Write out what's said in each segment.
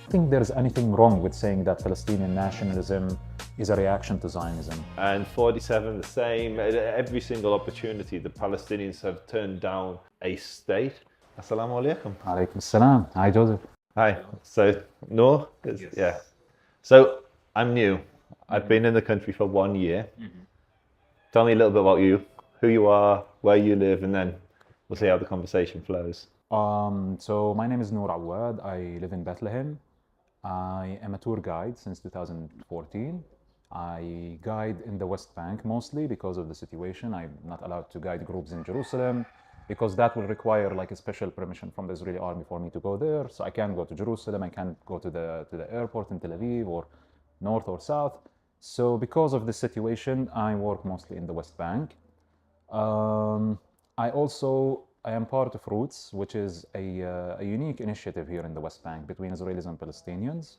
think there's anything wrong with saying that Palestinian nationalism is a reaction to Zionism. And 47 the same. At every single opportunity, the Palestinians have turned down a state. Assalamu alaikum. Alaikum assalam. Hi, Joseph. Hi. So, Noor? Yes. Yeah. So, I'm new. I've been in the country for 1 year. Tell me a little bit about you, who you are, where you live, and then we'll see how the conversation flows. So my name is Noor Awad. I live in Bethlehem. I am a tour guide since 2014. I guide in the West Bank mostly because of the situation. I'm not allowed to guide groups in Jerusalem because that will require like a special permission from the Israeli army for me to go there. So I can't go to Jerusalem. I can't go to the airport in Tel Aviv or north or south. So because of this situation, I work mostly in the West Bank. I am part of Roots, which is a unique initiative here in the West Bank between Israelis and Palestinians.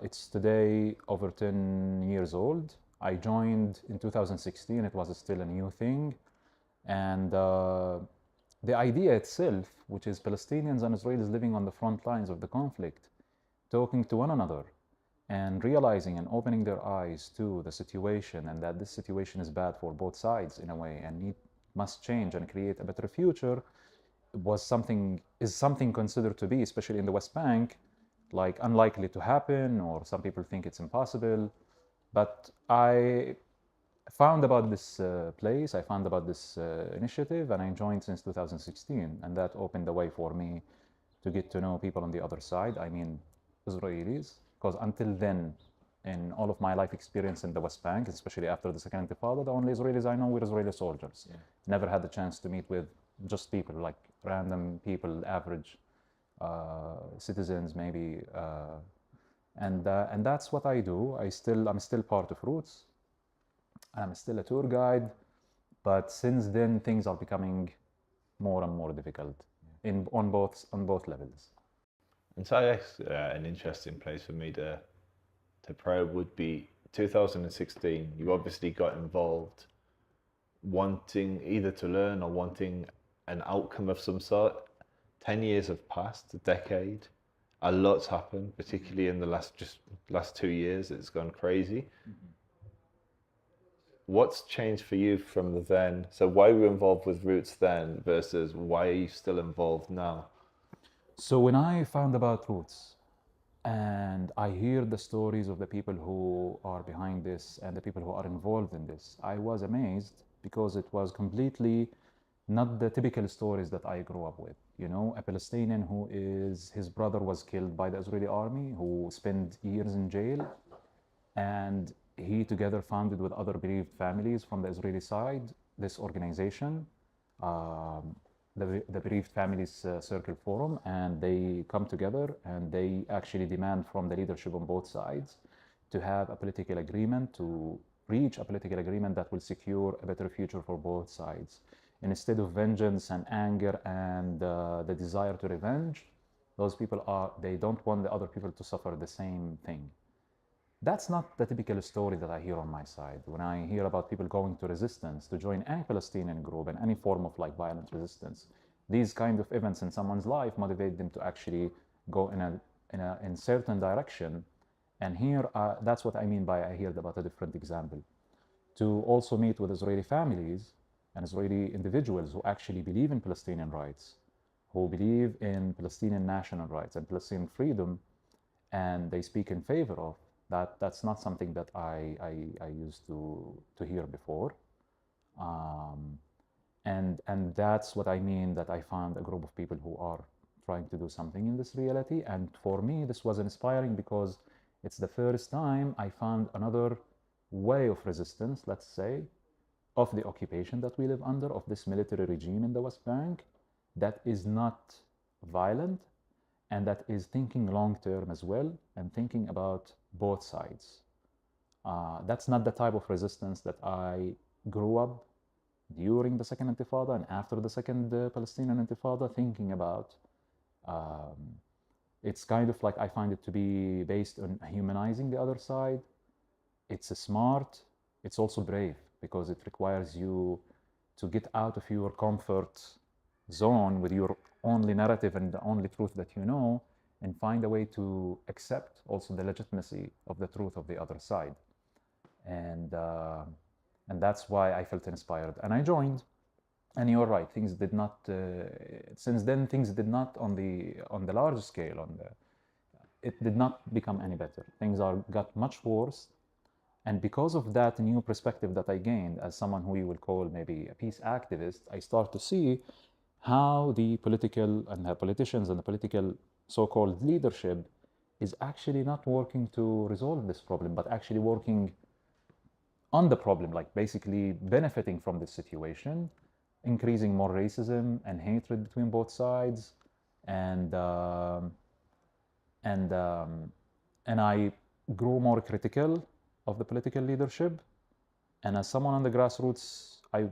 It's today over 10 years old. I joined in 2016. It was still a new thing. And the idea itself, which is Palestinians and Israelis living on the front lines of the conflict, talking to one another and realizing and opening their eyes to the situation and that this situation is bad for both sides in a way and must change and create a better future, is something considered to be, especially in the West Bank, like unlikely to happen, or some people think it's impossible. But I found about this place, I found about this initiative, and I joined since 2016, and that opened the way for me to get to know people on the other side, I mean Israelis, because until then, in all of my life experience in the West Bank, especially after the Second Intifada, the only Israelis I know were Israeli soldiers. Yeah. Never had the chance to meet with just people, like random people, average citizens maybe. And that's what I do. I'm still part of Roots. I'm still a tour guide. But since then, things are becoming more and more difficult on both levels. And so I guess an interesting place for me to probe would be 2016. You obviously got involved wanting either to learn or wanting an outcome of some sort. 10 years have passed, a decade. A lot's happened, particularly in the last 2 years. It's gone crazy. What's changed for you from then? So why were you involved with Roots then versus why are you still involved now? So when I found about Roots, and I hear the stories of the people who are behind this and the people who are involved in this, I was amazed because it was completely not the typical stories that I grew up with. You know, a Palestinian his brother was killed by the Israeli army, who spent years in jail, and he together founded with other bereaved families from the Israeli side this organization, the Bereaved Families Circle Forum, and they come together and they actually demand from the leadership on both sides to have a political agreement, to reach a political agreement that will secure a better future for both sides. And instead of vengeance and anger and the desire to revenge, those people they don't want the other people to suffer the same thing. That's not the typical story that I hear on my side. When I hear about people going to resistance, to join any Palestinian group and any form of like violent resistance, these kind of events in someone's life motivate them to actually go in certain direction. And here, that's what I mean by I heard about a different example. To also meet with Israeli families and Israeli individuals who actually believe in Palestinian rights, who believe in Palestinian national rights and Palestinian freedom, and they speak in favor of, that's not something that I used to hear before. And that's what I mean, that I found a group of people who are trying to do something in this reality. And for me, this was inspiring because it's the first time I found another way of resistance, let's say, of the occupation that we live under, of this military regime in the West Bank, that is not violent and that is thinking long term as well and thinking about both sides. That's not the type of resistance that I grew up during the Second Intifada and after the Second Palestinian Intifada thinking about. It's kind of like I find it to be based on humanizing the other side. It's smart, it's also brave, because it requires you to get out of your comfort zone with your only narrative and the only truth that you know, and find a way to accept also the legitimacy of the truth of the other side. And that's why I felt inspired. And I joined. And you're right, things did not, since then things did not on the large scale, it did not become any better. Things got much worse. And because of that new perspective that I gained as someone who you will call maybe a peace activist, I start to see how the political and the politicians and the political so-called leadership is actually not working to resolve this problem, but actually working on the problem, like basically benefiting from this situation, increasing more racism and hatred between both sides, and I grew more critical of the political leadership. And as someone on the grassroots, I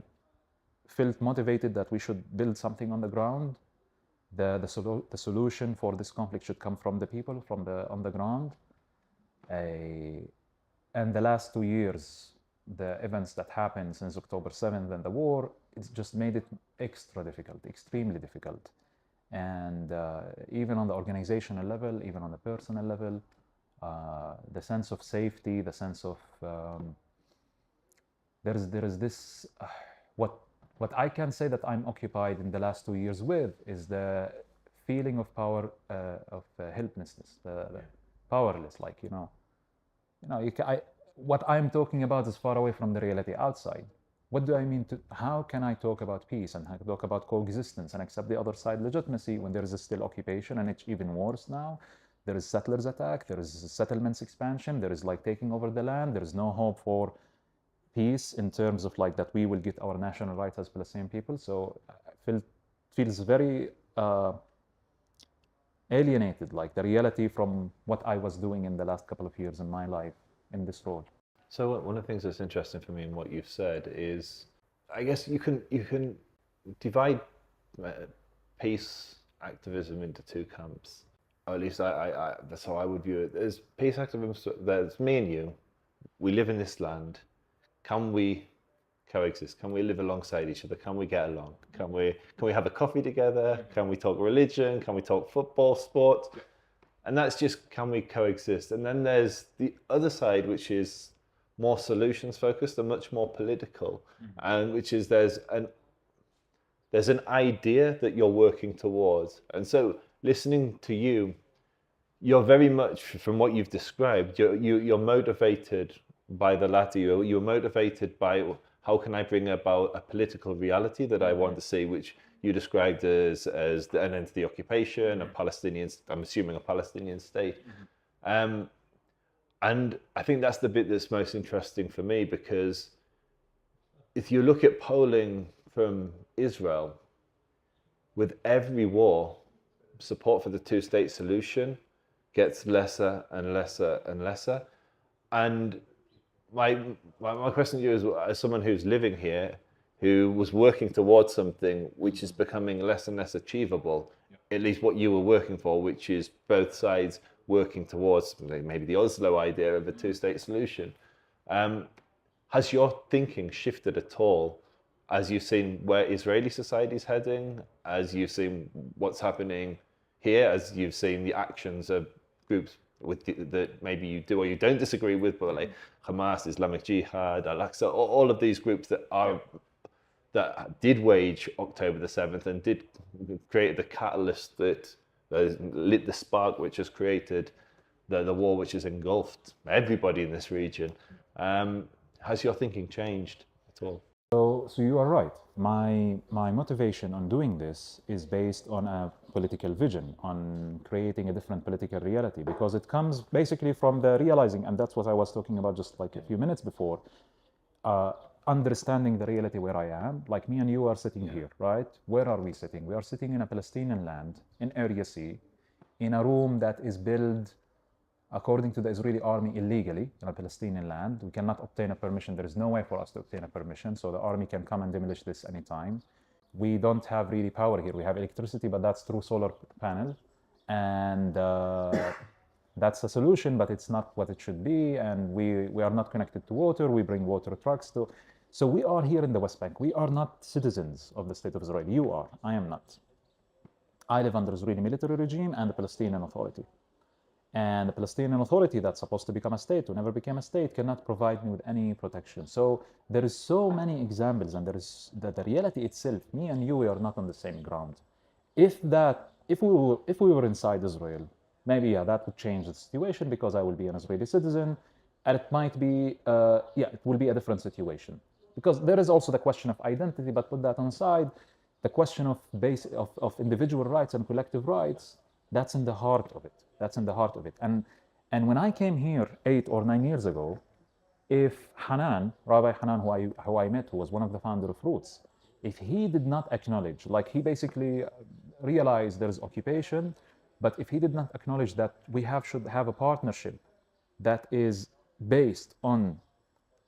felt motivated that we should build something on the ground. The solution for this conflict should come from the people, on the ground. And the last 2 years, the events that happened since October 7th and the war, it's just made it extra difficult, extremely difficult. And even on the organizational level, even on the personal level, the sense of safety, the sense of there is this what I can say that I'm occupied in the last 2 years with is the feeling of power, of helplessness, the powerless. Like what I'm talking about is far away from the reality outside. What do I mean how can I talk about peace and talk about coexistence and accept the other side legitimacy when there is still occupation, and it's even worse now? There is settlers attack, there is settlements expansion, there is like taking over the land, there is no hope for peace in terms of like that we will get our national rights as Palestinian people. So I feels very alienated, like the reality from what I was doing in the last couple of years in my life in this role. So one of the things that's interesting for me in what you've said is, I guess you can divide peace activism into two camps. Or at least that's how I would view it. There's peace activism. There's me and you. We live in this land. Can we coexist? Can we live alongside each other? Can we get along? Can we have a coffee together? Can we talk religion? Can we talk football, sport? And that's just, can we coexist? And then there's the other side, which is more solutions focused and much more political, and which is there's an idea that you're working towards. And so listening to you, you're very much, from what you've described, you're motivated by the latter. You're motivated by how can I bring about a political reality that I want to see, which you described as an end to the occupation, a Palestinian, I'm assuming a Palestinian state. And I think that's the bit that's most interesting for me, because if you look at polling from Israel, with every war, support for the two-state solution gets lesser and lesser and lesser. And my question to you is, as someone who's living here, who was working towards something which is becoming less and less achievable, at least what you were working for, which is both sides working towards maybe the Oslo idea of a two-state solution. Has your thinking shifted at all as you've seen where Israeli society is heading, as you've seen what's happening here, as you've seen the actions of groups that maybe you do or you don't disagree with, but like Hamas, Islamic Jihad, Al-Aqsa, all of these groups that did wage October the 7th and did create the catalyst that lit the spark which has created the war which has engulfed everybody in this region. Has your thinking changed at all? So you are right. My motivation on doing this is based on a political vision, on creating a different political reality, because it comes basically from the realizing, and that's what I was talking about just like a few minutes before, understanding the reality where I am. Like me and you are sitting here, right? Where are we sitting? We are sitting in a Palestinian land, in Area C, in a room that is built according to the Israeli army illegally in a Palestinian land. We cannot obtain a permission. There is no way for us to obtain a permission, so the army can come and demolish this anytime. We don't have really power here. We have electricity, but that's through solar panel, and that's a solution, but it's not what it should be. And we are not connected to water. We bring water trucks to. So we are here in the West Bank. We are not citizens of the state of Israel. You are. I am not. I live under Israeli military regime and the Palestinian Authority. And the Palestinian Authority that's supposed to become a state, who never became a state, cannot provide me with any protection. So there is so many examples, and there is the reality itself. Me and you, we are not on the same ground. If we were inside Israel, maybe that would change the situation because I will be an Israeli citizen, and it might be it will be a different situation. Because there is also the question of identity, but put that on the side. The question of individual rights and collective rights, that's in the heart of it. That's in the heart of it. And when I came here 8 or 9 years ago, if Hanan, Rabbi Hanan, who I met, who was one of the founders of Roots, if he did not acknowledge, like he basically realized there's occupation, but if he did not acknowledge that we should have a partnership that is based on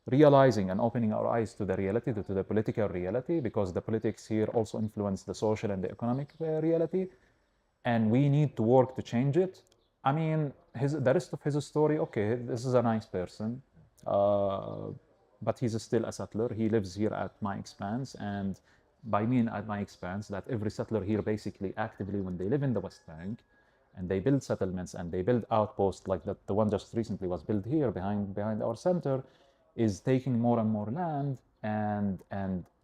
realizing and opening our eyes to the reality, to the political reality, because the politics here also influence the social and the economic reality, and we need to work to change it. I mean, the rest of his story, okay, this is a nice person, but he's still a settler. He lives here at my expense, and by mean at my expense, that every settler here basically actively, when they live in the West Bank, and they build settlements and they build outposts like the one just recently was built here behind our center, is taking more and more land and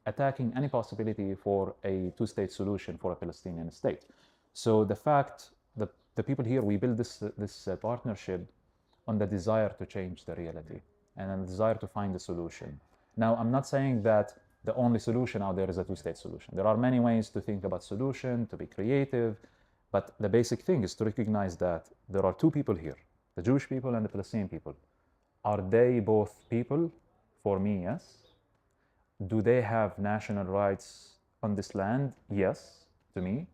attacking any possibility for a two-state solution for a Palestinian state. So the fact that the people here, we build this partnership on the desire to change the reality and a desire to find a solution. Now, I'm not saying that the only solution out there is a two-state solution. There are many ways to think about solution, to be creative, but the basic thing is to recognize that there are two people here, the Jewish people and the Palestinian people. Are they both people? For me, yes. Do they have national rights on this land? Yes, to me.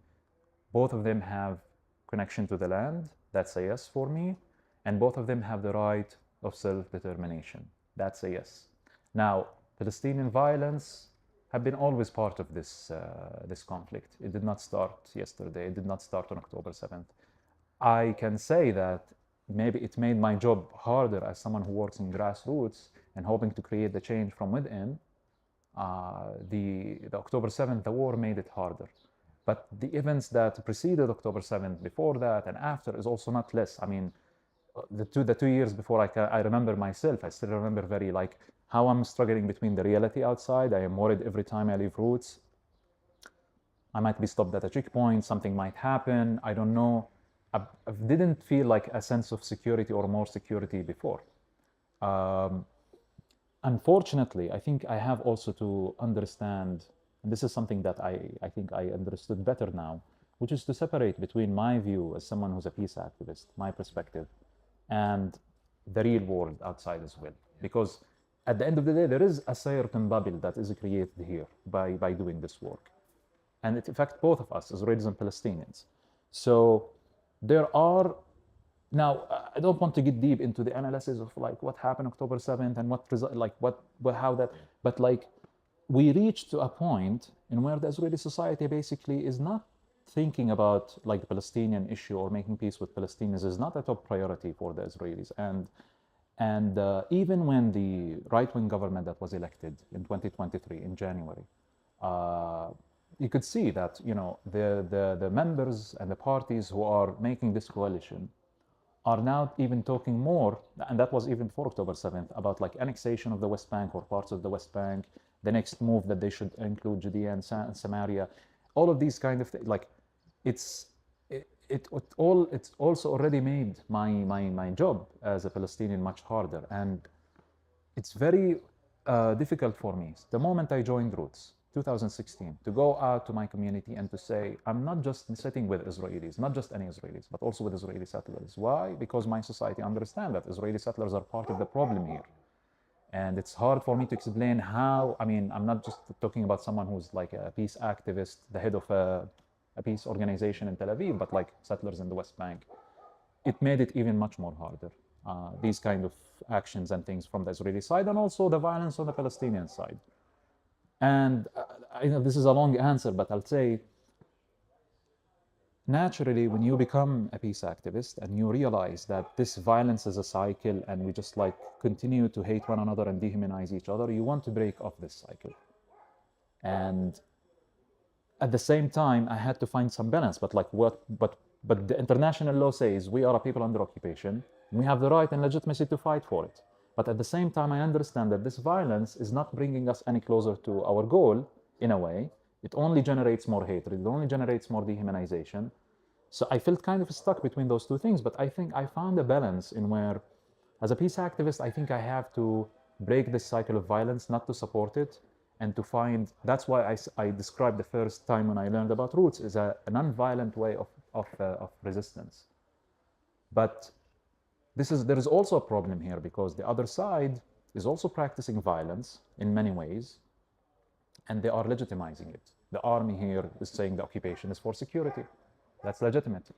Both of them have connection to the land. That's a yes for me. And both of them have the right of self-determination. That's a yes. Now, Palestinian violence have been always part of this conflict. It did not start yesterday. It did not start on October 7th. I can say that maybe it made my job harder as someone who works in grassroots and hoping to create the change from within. The October 7th, the war made it harder. But the events that preceded October 7th, before that and after, is also not less. I mean, the 2 years before, I remember myself, I still remember very like how I'm struggling between the reality outside. I am worried every time I leave Roots. I might be stopped at a checkpoint, something might happen, I don't know. I didn't feel like a sense of security or more security before. Unfortunately, I think I have also to understand, and this is something that I think I understood better now, which is to separate between my view as someone who's a peace activist, my perspective, and the real world outside as well. Because at the end of the day, there is a certain bubble that is created here by doing this work. And it affects both of us, Israelis and Palestinians. So there are, now I don't want to get deep into the analysis of like what happened October 7th and how that, but like we reached to a point in where the Israeli society basically is not thinking about like the Palestinian issue or making peace with Palestinians is not a top priority for the Israelis. And even when the right-wing government that was elected in 2023 in January, you could see that, you know, the members and the parties who are making this coalition are now even talking more, and that was even before October 7th, about like annexation of the West Bank or parts of the West Bank, the next move that they should include Judea and Samaria, all of these kind of things. Like it's also already made my job as a Palestinian much harder, and it's very difficult for me. The moment I joined Roots, 2016, to go out to my community and to say, I'm not just sitting with Israelis, not just any Israelis, but also with Israeli settlers. Why? Because my society understands that Israeli settlers are part of the problem here. And it's hard for me to explain how, I mean, I'm not just talking about someone who's like a peace activist, the head of a peace organization in Tel Aviv, but like settlers in the West Bank. It made it even much more harder, these kind of actions and things from the Israeli side, and also the violence on the Palestinian side. And I know this is a long answer, but I'll say, naturally, when you become a peace activist and you realize that this violence is a cycle and we just like continue to hate one another and dehumanize each other, you want to break off this cycle. And at the same time, I had to find some balance. But like but the international law says we are a people under occupation. We have the right and legitimacy to fight for it. But at the same time, I understand that this violence is not bringing us any closer to our goal in a way. It only generates more hatred. It only generates more dehumanization. So I felt kind of stuck between those two things. But I think I found a balance in where, as a peace activist, I think I have to break this cycle of violence, not to support it, and to find, that's why I described the first time when I learned about roots as a non-violent way of resistance. But there is also a problem here, because the other side is also practicing violence in many ways, and they are legitimizing it. The army here is saying the occupation is for security. That's legitimate.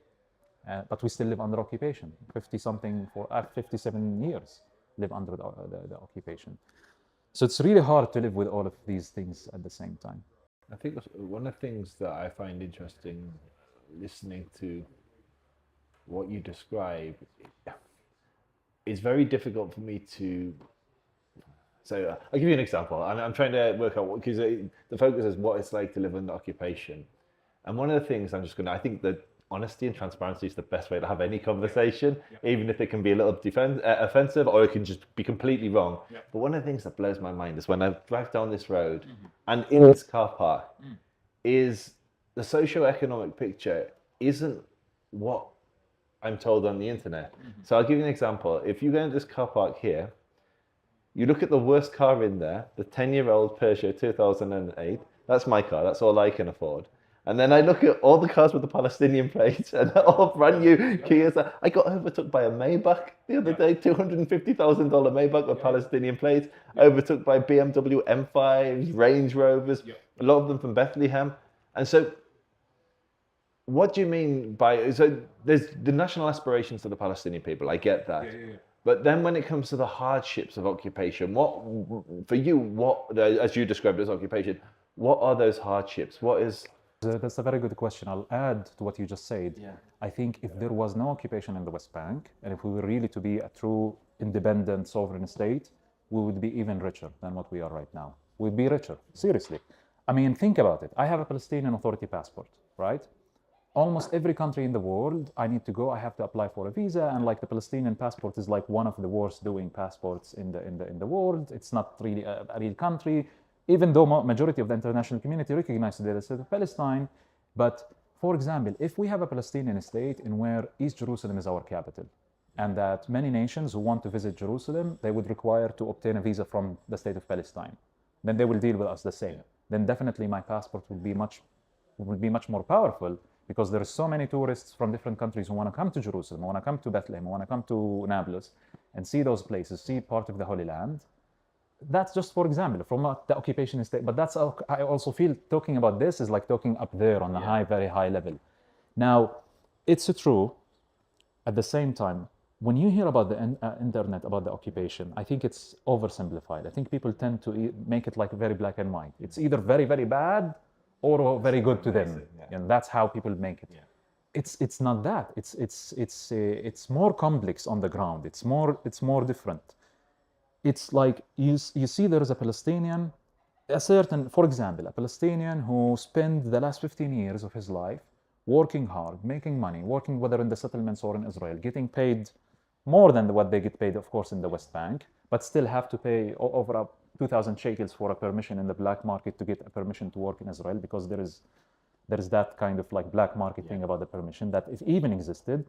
But we still live under occupation. 57 years live under the occupation. So it's really hard to live with all of these things at the same time. I think one of the things that I find interesting listening to what you describe, it's very difficult for me to. So I'll give you an example. I'm trying to work out, because the focus is what it's like to live under occupation. And one of the things I think that honesty and transparency is the best way to have any conversation, even if it can be a little offensive, or it can just be completely wrong. But one of the things that blows my mind is when I drive down this road and in this car park is the socio-economic picture isn't what I'm told on the internet. So I'll give you an example. If you go into this car park here, you look at the worst car in there, the 10-year-old Peugeot 2008, that's my car, that's all I can afford. And then I look at all the cars with the Palestinian plates, and they're all brand new Kias. I got overtook by a Maybach the other day, $250,000 Maybach with Palestinian plates, overtook by BMW M5s, Range Rovers, a lot of them from Bethlehem. And so what do you mean by, so there's the national aspirations of the Palestinian people, I get that. But then when it comes to the hardships of occupation, for you, as you described as occupation, what are those hardships? That's a very good question. I'll add to what you just said. I think if there was no occupation in the West Bank, and if we were really to be a true independent sovereign state, we would be even richer than what we are right now. We'd be richer, seriously. I mean, think about it. I have a Palestinian Authority passport, right? Almost every country in the world, I need to go, I have to apply for a visa, and like the Palestinian passport is like one of the worst doing passports in the world. It's not really a real country, even though majority of the international community recognizes the state of Palestine. But for example, if we have a Palestinian state in where East Jerusalem is our capital, and that many nations who want to visit Jerusalem, they would require to obtain a visa from the state of Palestine, then they will deal with us the same. Then definitely my passport will be much more powerful, because there are so many tourists from different countries who want to come to Jerusalem, who want to come to Bethlehem, who want to come to Nablus and see those places, see part of the Holy Land. That's just for example from the occupation state, but that's I also feel talking about this is like talking up there on a very high level. Now, it's true. At the same time, when you hear about the internet, about the occupation, I think it's oversimplified. I think people tend to make it like very black and white. It's either very, very bad or very good to them, and that's how people make it. It's not that. It's more complex on the ground. It's more different. It's like you see there is a Palestinian, for example, a Palestinian who spent the last 15 years of his life working hard, making money, working whether in the settlements or in Israel, getting paid more than what they get paid, of course, in the West Bank, but still have to pay over 2,000 shekels for a permission in the black market to get a permission to work in Israel, because there is that kind of like black market thing about the permission, that it even existed.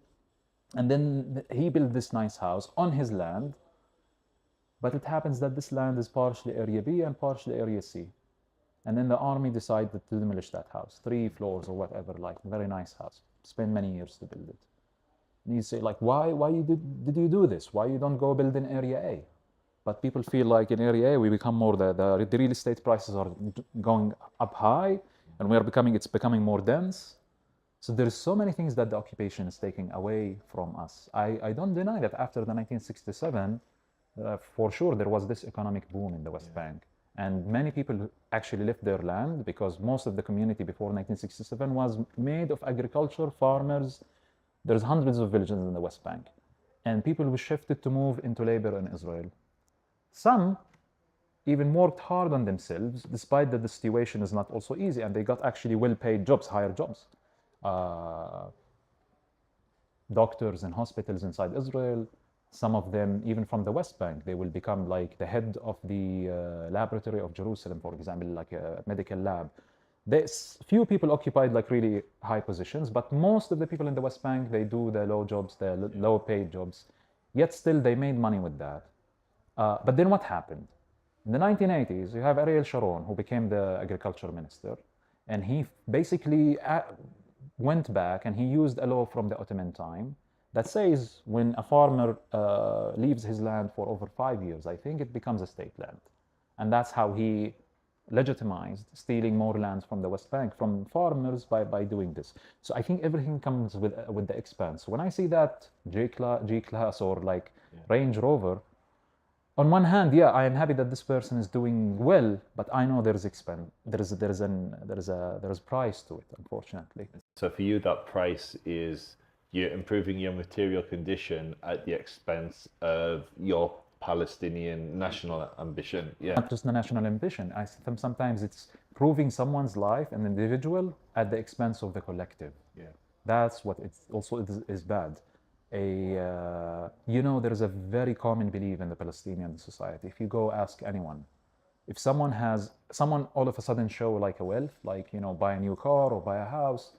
And then he built this nice house on his land, but it happens that this land is partially Area B and partially Area C. And then the army decided to demolish that house, 3 floors or whatever, like very nice house, spent many years to build it. And you say like, why did you do this? Why you don't go build in Area A? But people feel like in Area A, we become more, the real estate prices are going up high, and it's becoming more dense. So there's so many things that the occupation is taking away from us. I don't deny that after the 1967, for sure there was this economic boom in the West Bank. And many people actually left their land, because most of the community before 1967 was made of agriculture, farmers. There's hundreds of villages in the West Bank. And people were shifted to move into labor in Israel. Some even worked hard on themselves, despite that the situation is not also easy, and they got actually well-paid jobs, higher jobs. Doctors in hospitals inside Israel, some of them even from the West Bank, they will become like the head of the laboratory of Jerusalem, for example, like a medical lab. There's few people occupied like really high positions, but most of the people in the West Bank, they do the low jobs, the low paid jobs, yet still they made money with that. But then what happened? In the 1980s, you have Ariel Sharon, who became the agriculture minister, and he basically went back and he used a law from the Ottoman time that says when a farmer leaves his land for over 5 years, I think it becomes a state land. And that's how he legitimized stealing more lands from the West Bank from farmers by doing this. So I think everything comes with the expense. When I see that G-Class or like Range Rover, on one hand, yeah, I am happy that this person is doing well, but I know there's expense. There's price to it, unfortunately. So for you, that price is you're improving your material condition at the expense of your Palestinian national ambition. Yeah. Not just the national ambition. Sometimes it's proving someone's life, an individual, at the expense of the collective. Yeah. That's what it's also is bad. You know, there is a very common belief in the Palestinian society. If you go ask anyone, if someone all of a sudden show like a wealth, like, you know, buy a new car or buy a house,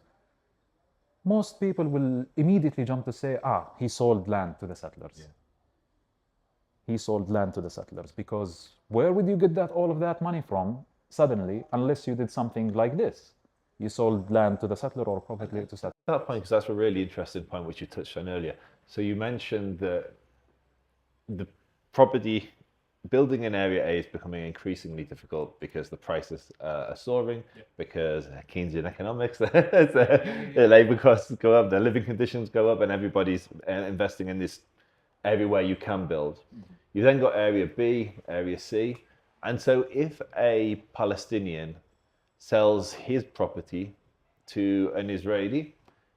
most people will immediately jump to say, he sold land to the settlers. Yeah. He sold land to the settlers, because where would you get all of that money from suddenly, unless you did something like this? You sold land to the settler or property to settler. That point, because that's a really interesting point which you touched on earlier. So you mentioned that the property building in Area A is becoming increasingly difficult because the prices are soaring, because Keynesian economics, the labour costs go up, the living conditions go up, and everybody's investing in this everywhere you can build. You then got Area B, Area C, and so if a Palestinian sells his property to an Israeli,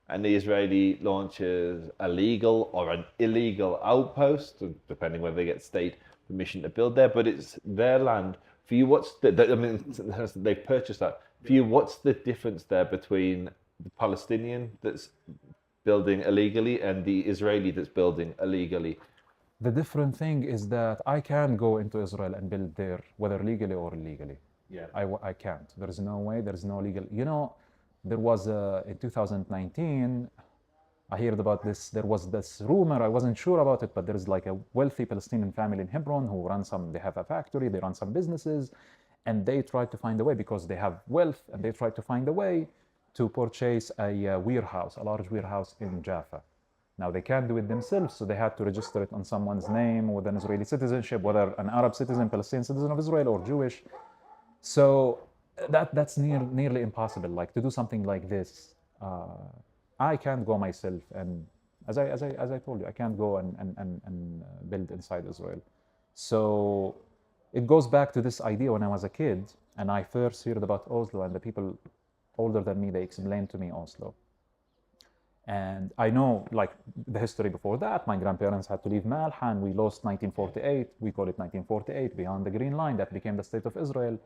and the Israeli launches a legal or an illegal outpost, depending whether they get state permission to build there, but it's their land. For you, they've purchased that. For you, what's the difference there between the Palestinian that's building illegally and the Israeli that's building illegally? The different thing is that I can go into Israel and build there, whether legally or illegally. Yeah. I can't. There is no way, there is no legal. You know, there was in 2019, I heard about this, there was this rumor, I wasn't sure about it, but there is like a wealthy Palestinian family in Hebron who they have a factory, they run some businesses, and they tried to find a way, because they have wealth, and they tried to find a way to purchase a warehouse, a large warehouse in Jaffa. Now they can't do it themselves, so they had to register it on someone's name with an Israeli citizenship, whether an Arab citizen, Palestinian citizen of Israel, or Jewish. So that's nearly impossible. Like, to do something like this, I can't go myself, and as I told you, I can't go and build inside Israel. So it goes back to this idea when I was a kid, and I first heard about Oslo, and the people older than me, they explained to me Oslo. And I know like the history before that. My grandparents had to leave Malha, and we lost 1948. We call it 1948, beyond the Green Line, that became the state of Israel.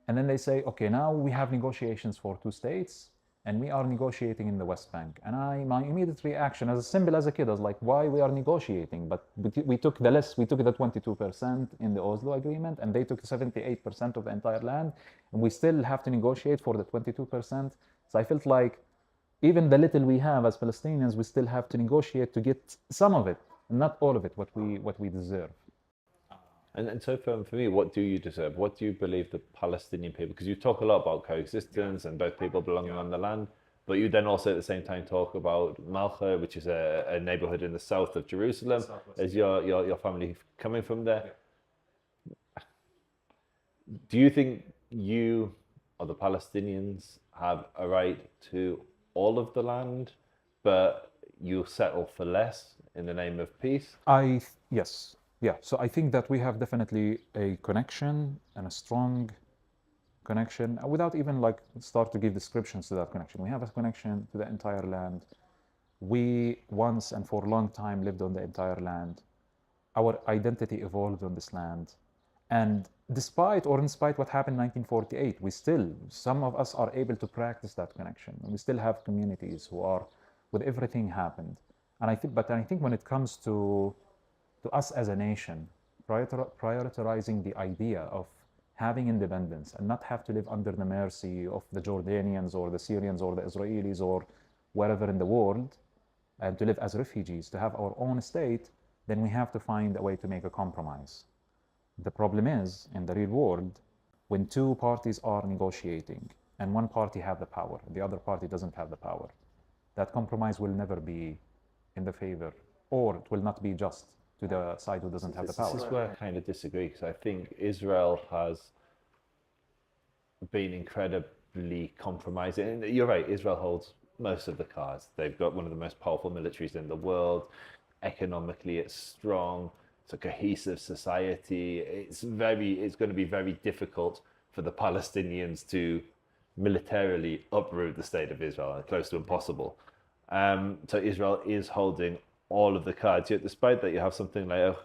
And then they say, okay, now we have negotiations for 2 states, and we are negotiating in the West Bank. And my immediate reaction, as simple as a kid, I was like, why we are negotiating? But we took the 22% in the Oslo agreement, and they took 78% of the entire land, and we still have to negotiate for the 22%. So I felt like even the little we have as Palestinians, we still have to negotiate to get some of it, and not all of it, what we deserve. And so for me, what do you deserve? What do you believe the Palestinian people, because you talk a lot about coexistence and both people belonging on the land, but you then also at the same time talk about Malcha, which is a neighborhood in the south of Jerusalem, as your family coming from there. Do you think you or the Palestinians have a right to all of the land, but you settle for less in the name of peace? Yes. Yeah, so I think that we have definitely a connection, and a strong connection, without even like start to give descriptions to that connection. We have a connection to the entire land. We once and for a long time lived on the entire land. Our identity evolved on this land. And despite or in spite what happened in 1948, we still, some of us are able to practice that connection. We still have communities who are, with everything happened. And I think when it comes to us as a nation, prioritizing the idea of having independence and not have to live under the mercy of the Jordanians or the Syrians or the Israelis or wherever in the world, and to live as refugees, to have our own state, then we have to find a way to make a compromise. The problem is, in the real world, when two parties are negotiating and one party has the power, the other party doesn't have the power, that compromise will never be in the favor, or it will not be just to the side who doesn't have the power. This is where I kind of disagree, because I think Israel has been incredibly compromising. And you're right, Israel holds most of the cards. They've got one of the most powerful militaries in the world. Economically, it's strong. It's a cohesive society. It's going to be very difficult for the Palestinians to militarily uproot the state of Israel, close to impossible. So Israel is holding all of the cards. Yet despite that, you have something like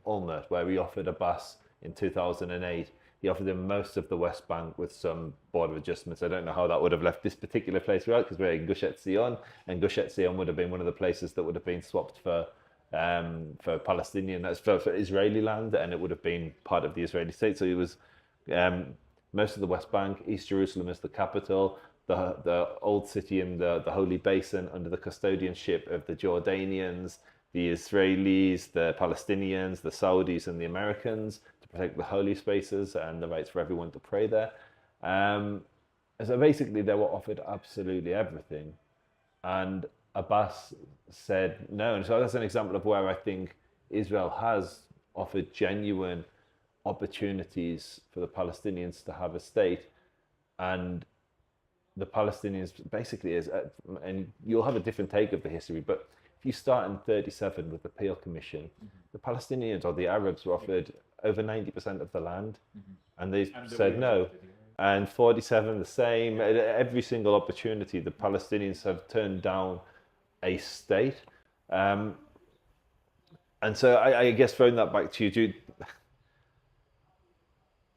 Olmert, where he offered Abbas in 2008. He offered him most of the West Bank with some border adjustments. I don't know how that would have left this particular place out, because we're in Gush Etzion, and Gush Etzion would have been one of the places that would have been swapped for Palestinian, for Israeli land, and it would have been part of the Israeli state. So it was most of the West Bank, East Jerusalem is the capital, the old city in the Holy Basin under the custodianship of the Jordanians, the Israelis, the Palestinians, the Saudis, and the Americans, to protect the holy spaces and the rights for everyone to pray there. So basically, they were offered absolutely everything, and Abbas said no. And so that's an example of where I think Israel has offered genuine opportunities for the Palestinians to have a state, and the Palestinians basically is, and you'll have a different take of the history, but if you start in 37 with the Peel Commission, the Palestinians or the Arabs were offered over 90% of the land, and they said no. And 47 the same. Every single opportunity, the Palestinians have turned down a state. And so I guess throwing that back to you,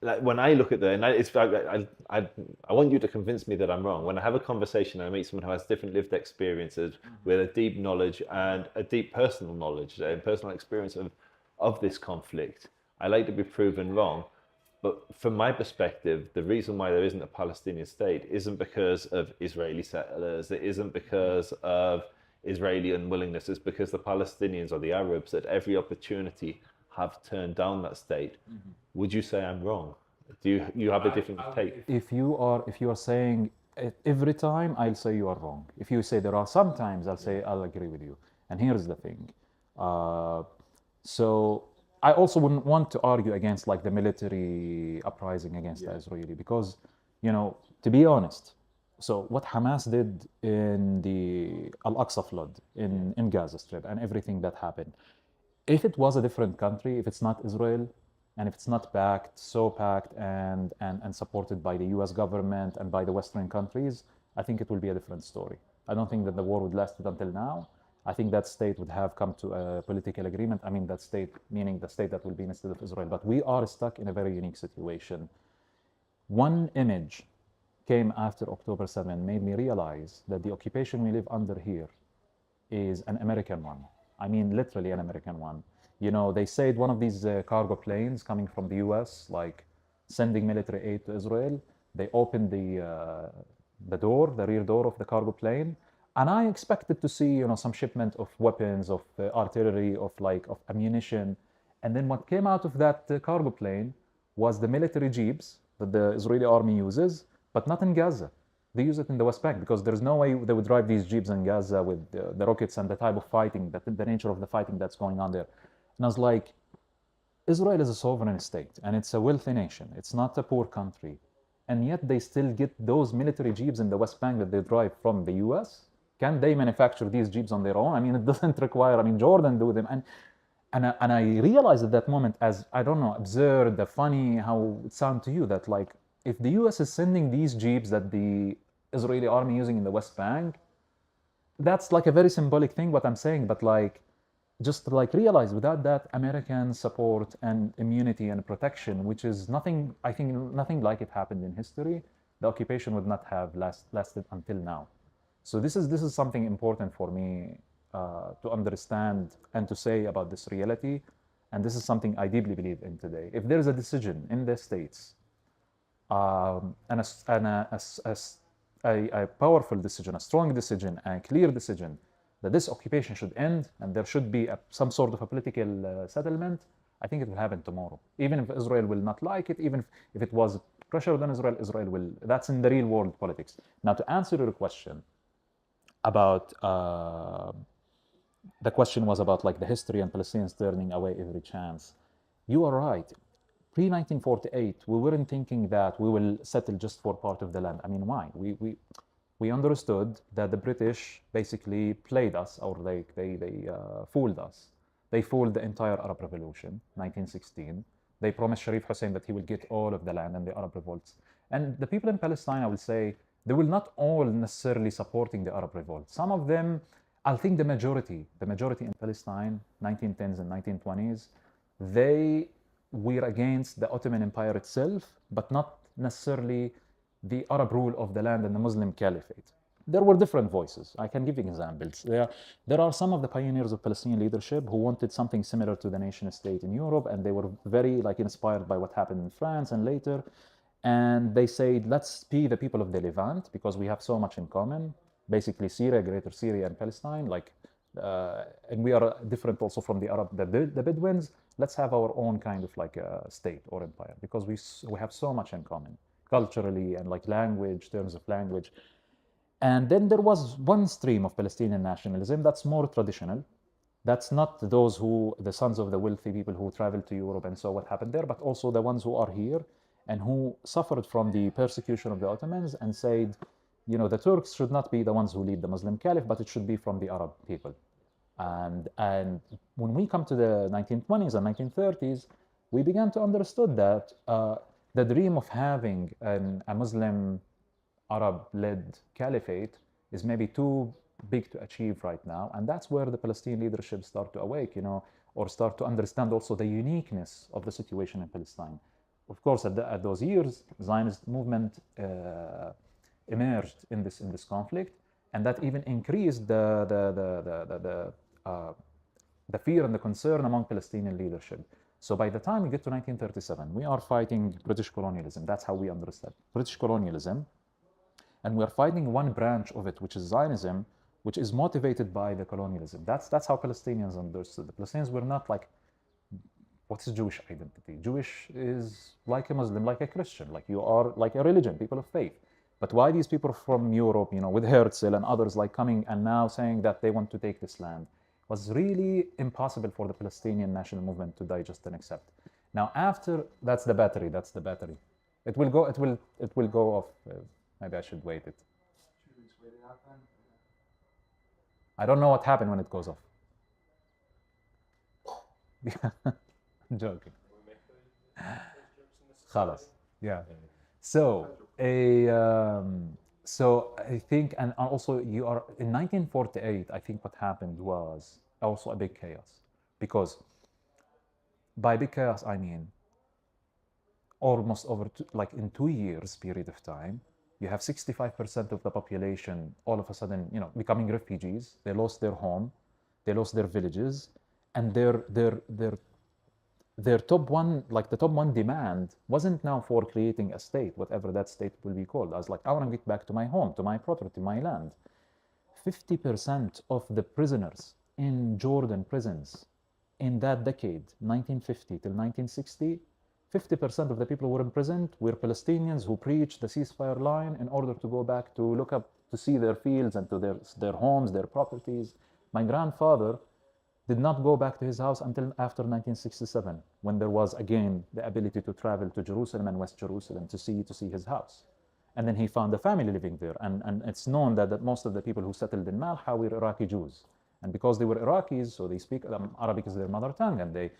like when I look at I want you to convince me that I'm wrong. When I have a conversation and I meet someone who has different lived experiences with a deep knowledge and a deep personal knowledge and personal experience of this conflict, I like to be proven wrong. But from my perspective, the reason why there isn't a Palestinian state isn't because of Israeli settlers. It isn't because of Israeli unwillingness. It's because the Palestinians or the Arabs at every opportunity have turned down that state. Would you say I'm wrong? Do you have a different take? If you are saying every time, I'll say you are wrong. If you say there are some times, I'll agree with you. And here's the thing. So I also wouldn't want to argue against like the military uprising against the Israeli, because, to be honest, so what Hamas did in the Al-Aqsa flood in Gaza Strip and everything that happened, if it was a different country, if it's not Israel, and if it's not packed and supported by the US government and by the Western countries, I think it will be a different story. I don't think that the war would last until now. I think that state would have come to a political agreement. I mean, that state, meaning the state that will be instead of Israel. But we are stuck in a very unique situation. One image came after October 7, made me realize that the occupation we live under here is an American one. I mean, literally an American one. They said one of these cargo planes coming from the US, like sending military aid to Israel, they opened the door, the rear door of the cargo plane, and I expected to see, some shipment of weapons, of artillery, of ammunition. And then what came out of that cargo plane was the military jeeps that the Israeli army uses, but not in Gaza. They use it in the West Bank, because there's no way they would drive these jeeps in Gaza with the rockets and the type of fighting, the nature of the fighting that's going on there. And I was like, Israel is a sovereign state, and it's a wealthy nation. It's not a poor country. And yet they still get those military jeeps in the West Bank that they drive from the US. Can they manufacture these jeeps on their own? I mean, it doesn't require, Jordan do them. And I realized at that moment, as, I don't know, absurd, funny, how it sounds to you, that like, if the US is sending these jeeps that the Israeli army using in the West Bank, that's like a very symbolic thing, what I'm saying, but like, just like realize without that American support and immunity and protection, which is nothing, I think nothing like it happened in history, the occupation would not have lasted until now. So this is something important for me to understand and to say about this reality. And this is something I deeply believe in today. If there's a decision in the States, and a powerful decision, a strong decision, a clear decision that this occupation should end and there should be some sort of a political settlement, I think it will happen tomorrow. Even if Israel will not like it, even if it was pressure on Israel, Israel will. That's in the real world politics. Now, to answer your question about the question was about like the history and Palestinians turning away every chance. You are right. Pre-1948, we weren't thinking that we will settle just for part of the land. I mean, why? We understood that the British basically played us, or they fooled us. They fooled the entire Arab Revolution, 1916. They promised Sharif Hussein that he will get all of the land and the Arab revolts. And the people in Palestine, I will say, they will not all necessarily supporting the Arab revolt. Some of them, I think the majority in Palestine, 1910s and 1920s, they were against the Ottoman Empire itself, but not necessarily the Arab rule of the land and the Muslim caliphate. There were different voices. I can give you examples. There are some of the pioneers of Palestinian leadership who wanted something similar to the nation state in Europe, and they were very inspired by what happened in France and later. And they said, let's be the people of the Levant because we have so much in common. Basically, Syria, Greater Syria, and Palestine, and we are different also from the Bedouins. Let's have our own kind of state or empire because we have so much in common culturally and language, terms of language. And then there was one stream of Palestinian nationalism that's more traditional. That's not the sons of the wealthy people who traveled to Europe and saw what happened there, but also the ones who are here and who suffered from the persecution of the Ottomans and said, the Turks should not be the ones who lead the Muslim Caliph, but it should be from the Arab people. And when we come to the 1920s and 1930s, we began to understand that the dream of having a Muslim Arab-led caliphate is maybe too big to achieve right now. And that's where the Palestinian leadership start to awake, or start to understand also the uniqueness of the situation in Palestine. Of course, at those years, Zionist movement emerged in this conflict, and that even increased the fear and the concern among Palestinian leadership. So by the time we get to 1937, we are fighting British colonialism. That's how we understand British colonialism. And we're fighting one branch of it, which is Zionism, which is motivated by the colonialism. That's how Palestinians understood. The Palestinians were not what is Jewish identity? Jewish is like a Muslim, like a Christian, like you are like a religion, people of faith. But why these people from Europe, with Herzl and others coming and now saying that they want to take this land, was really impossible for the Palestinian national movement to digest and accept. Now after, that's the battery. It will go off. Maybe I should wait it. Should we just wait it out then? I don't know what happened when it goes off. I'm joking. خلاص. Yeah. So I think, and also you are in 1948. I think what happened was also a big chaos, because by big chaos I mean almost over in 2 years period of time, you have 65% of the population all of a sudden becoming refugees. They lost their home, they lost their villages, and their top one, the top one demand wasn't now for creating a state, whatever that state will be called. I was I want to get back to my home, to my property, to my land. 50% of the prisoners in Jordan prisons in that decade, 1950 till 1960, 50% of the people who were imprisoned were Palestinians who preached the ceasefire line in order to go back to look up, to see their fields and to their homes, their properties. My grandfather did not go back to his house until after 1967, when there was again the ability to travel to Jerusalem and West Jerusalem to see his house. And then he found a family living there. And it's known that most of the people who settled in Malha were Iraqi Jews. And because they were Iraqis, so they speak Arabic as their mother tongue, and they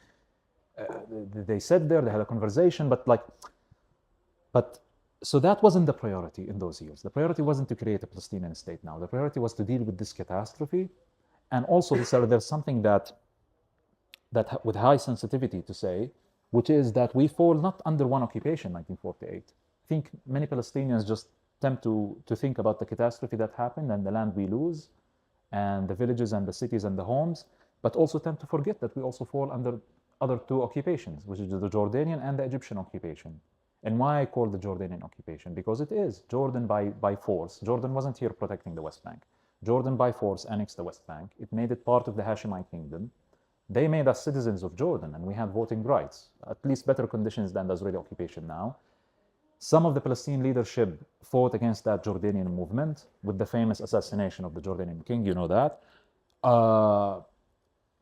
sat there, they had a conversation, so that wasn't the priority in those years. The priority wasn't to create a Palestinian state now. The priority was to deal with this catastrophe. And also there's something that with high sensitivity to say, which is that we fall not under one occupation, 1948. I think many Palestinians just tend to think about the catastrophe that happened and the land we lose and the villages and the cities and the homes, but also tend to forget that we also fall under other two occupations, which is the Jordanian and the Egyptian occupation. And why I call the Jordanian occupation? Because it is Jordan by force. Jordan wasn't here protecting the West Bank. Jordan by force annexed the West Bank. It made it part of the Hashemite kingdom. They made us citizens of Jordan, and we had voting rights, at least better conditions than the Israeli occupation now. Some of the Palestinian leadership fought against that Jordanian movement with the famous assassination of the Jordanian king, you know that.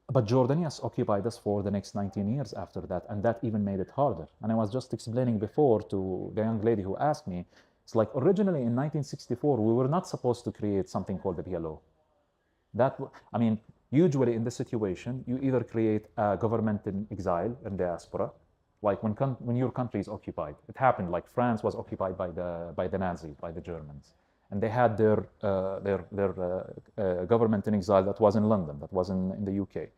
But Jordanians occupied us for the next 19 years after that, and that even made it harder. And I was just explaining before to the young lady who asked me, it's like originally in 1964, we were not supposed to create something called the PLO. I mean, usually in this situation, you either create a government in exile in diaspora, like when your country is occupied. It happened, like France was occupied by the Nazis, by the Germans. And they had their government in exile that was in London, that was in the UK.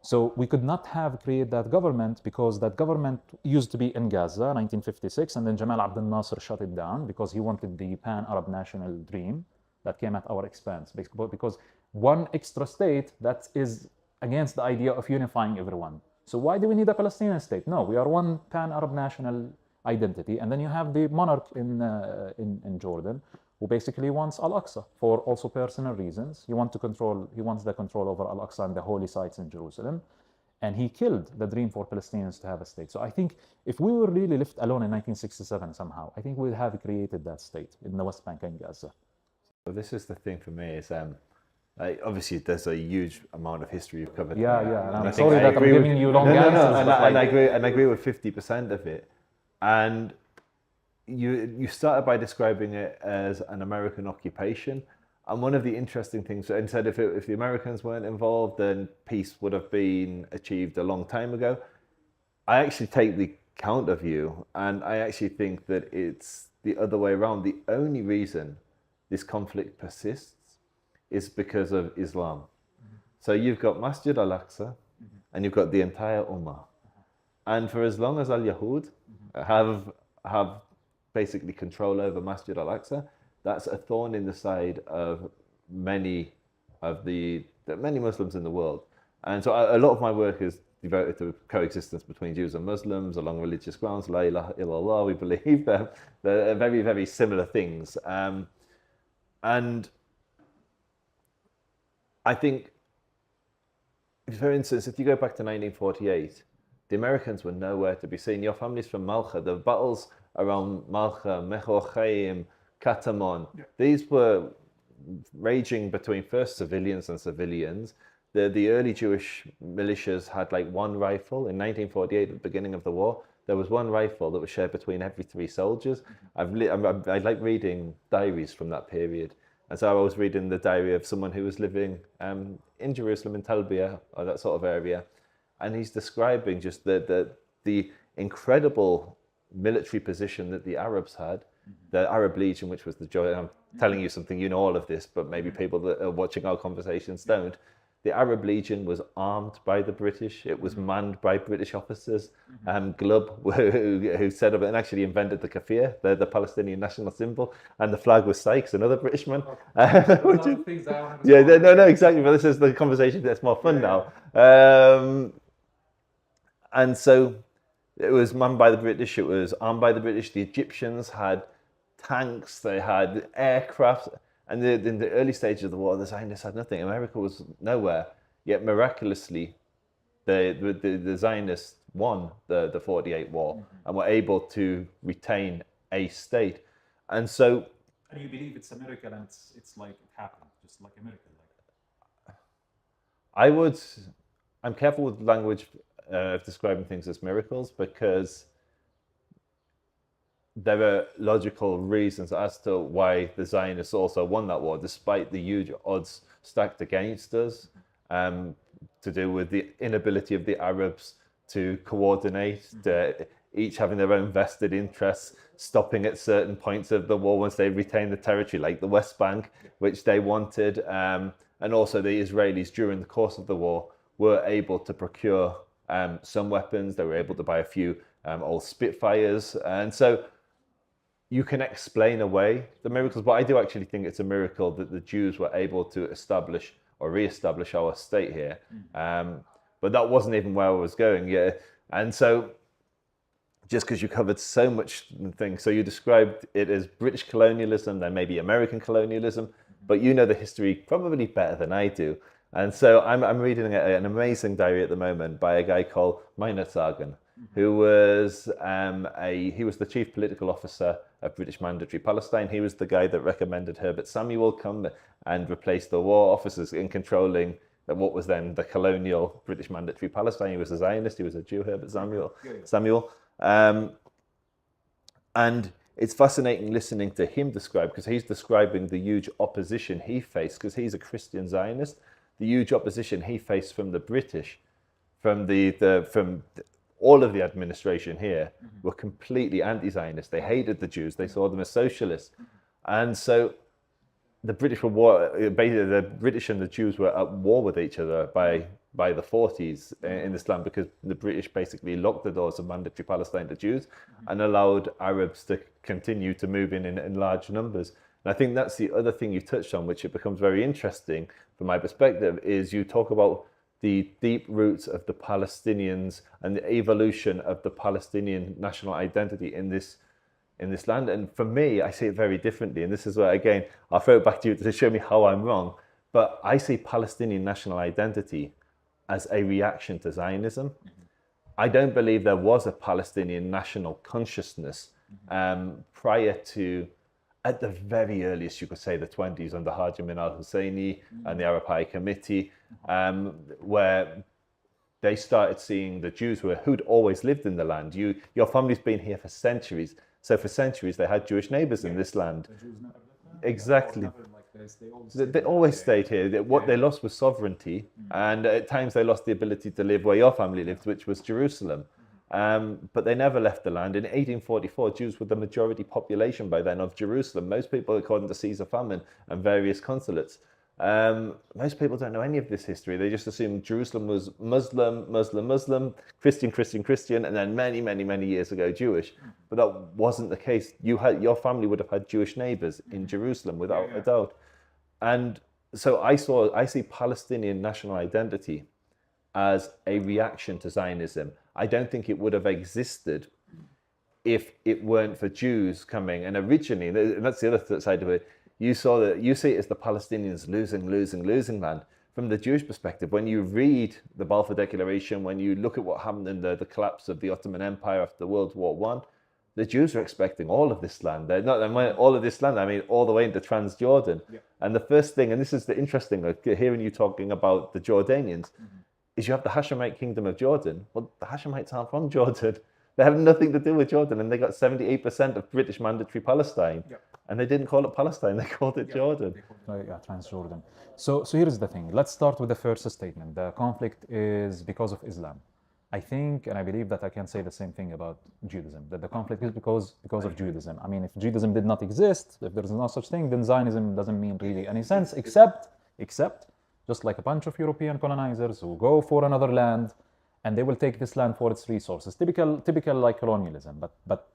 So we could not have created that government because that government used to be in Gaza, 1956, and then Jamal Abdel Nasser shut it down because he wanted the pan-Arab national dream that came at our expense. Because one extra state that is against the idea of unifying everyone. So why do we need a Palestinian state? No, we are one pan-Arab national identity. And then you have the monarch in Jordan, who basically wants Al-Aqsa for also personal reasons. He wants the control over Al-Aqsa and the holy sites in Jerusalem. And he killed the dream for Palestinians to have a state. So I think if we were really left alone in 1967 somehow, I think we would have created that state in the West Bank and Gaza. So this is the thing for me is, obviously there's a huge amount of history you've covered. Yeah. And I'm sorry that I'm giving you long answers. And I agree with 50% of it. And you started by describing it as an American occupation, and one of the interesting things, and said if the Americans weren't involved, then peace would have been achieved a long time ago. I actually take the counter view, and I actually think that it's the other way around. The only reason this conflict persists is because of Islam. Mm-hmm. So you've got Masjid al-Aqsa, mm-hmm. and you've got the entire Ummah, and for as long as Al-Yahud mm-hmm. have basically control over Masjid al-Aqsa, that's a thorn in the side of many Muslims in the world. And so a lot of my work is devoted to coexistence between Jews and Muslims along religious grounds. La ilaha illallah, we believe they're very, very similar things. And I think, for instance, if you go back to 1948, the Americans were nowhere to be seen. Your family's from Malcha. The battles around Malcha, Mechochaim, Katamon, these were raging between first civilians and civilians. The early Jewish militias had like one rifle. In 1948, at the beginning of the war, there was one rifle that was shared between every 3 soldiers. I like reading diaries from that period. And so I was reading the diary of someone who was living in Jerusalem, in Talbiah, or that sort of area. And he's describing just the incredible military position that the Arabs had. The Arab Legion, which was the joy. I'm telling you something, you know all of this, but maybe people that are watching our conversations don't. The Arab Legion was armed by the British. It was manned by British officers. Glubb, who set up and actually invented the kafir, the Palestinian national symbol, and the flag was Sykes, another British man. No, exactly. But this is the conversation that's more fun now. And so it was manned by the British. It was armed by the British. The Egyptians had tanks. They had aircraft. And in the early stages of the war, the Zionists had nothing. America was nowhere. Yet miraculously, the Zionists won the 48 war and were able to retain a state. And so... And you believe it's a miracle and it's like it happened, just like a miracle. I'm careful with language of describing things as miracles, because there are logical reasons as to why the Zionists also won that war, despite the huge odds stacked against us, to do with the inability of the Arabs to coordinate, each having their own vested interests, stopping at certain points of the war once they retained the territory, like the West Bank, which they wanted. And also the Israelis, during the course of the war, were able to procure some weapons. They were able to buy a few old Spitfires. And so you can explain away the miracles, but I do actually think it's a miracle that the Jews were able to establish or re-establish our state here. But that wasn't even where I was going. Yeah. And so just because you covered so much things, so you described it as British colonialism, then maybe American colonialism, but you know the history probably better than I do. And so I'm reading an amazing diary at the moment by a guy called Meinerzagen, who was he was the chief political officer of British Mandatory Palestine. He was the guy that recommended Herbert Samuel come and replace the war officers in controlling what was then the colonial British Mandatory Palestine. He was a Zionist. He was a Jew, Herbert Samuel. And it's fascinating listening to him describe, because he's describing the huge opposition he faced, because he's a Christian Zionist, the huge opposition he faced from the British, from from all of the administration here were completely anti-Zionist. They hated the Jews. They saw them as socialists. And so the British were basically the British and the Jews were at war with each other by the 40s in this land, because the British basically locked the doors of mandatory Palestine to Jews and allowed Arabs to continue to move in large numbers. And I think that's the other thing you touched on, which it becomes very interesting from my perspective, is you talk about the deep roots of the Palestinians and the evolution of the Palestinian national identity in this land. And for me, I see it very differently. And this is where, again, I'll throw it back to you to show me how I'm wrong. But I see Palestinian national identity as a reaction to Zionism. I don't believe there was a Palestinian national consciousness prior to, at the very earliest, you could say the 20s under Haji Min al-Husseini and the Arab High Committee, where they started seeing the Jews who'd always lived in the land. Your family's been here for centuries. So for centuries, they had Jewish neighbors in this land. The Jews never left. Exactly. They always stayed here. What they lost was sovereignty, and at times they lost the ability to live where your family lived, which was Jerusalem. But they never left the land. In 1844, Jews were the majority population by then of Jerusalem. Most people, according to Caesar Famine and various consulates, most people don't know any of this history. They just assume Jerusalem was Muslim, Christian, and then many years ago Jewish. But that wasn't the case. Your family would have had Jewish neighbors in Jerusalem without a doubt. And so I see Palestinian national identity as a reaction to Zionism. I don't think it would have existed if it weren't for Jews coming. And originally, and that's the other side of it, you see it as the Palestinians losing land. From the Jewish perspective, when you read the Balfour Declaration, when you look at what happened in the collapse of the Ottoman Empire after World War I, the Jews are expecting all of this land. They're not all of this land, I mean all the way into Transjordan. Yeah. And the first thing, and this is the interesting, like hearing you talking about the Jordanians, is you have the Hashemite kingdom of Jordan. Well, the Hashemites aren't from Jordan. They have nothing to do with Jordan, and they got 78% of British mandatory Palestine. Yeah. And they didn't call it Palestine, they called it Jordan. Transjordan. So here's the thing. Let's start with the first statement. The conflict is because of Islam. I think, and I believe that I can say the same thing about Judaism, that the conflict is because of Judaism. I mean, if Judaism did not exist, if there is no such thing, then Zionism doesn't mean really any sense, except just like a bunch of European colonizers who go for another land, and they will take this land for its resources. Typical like colonialism, but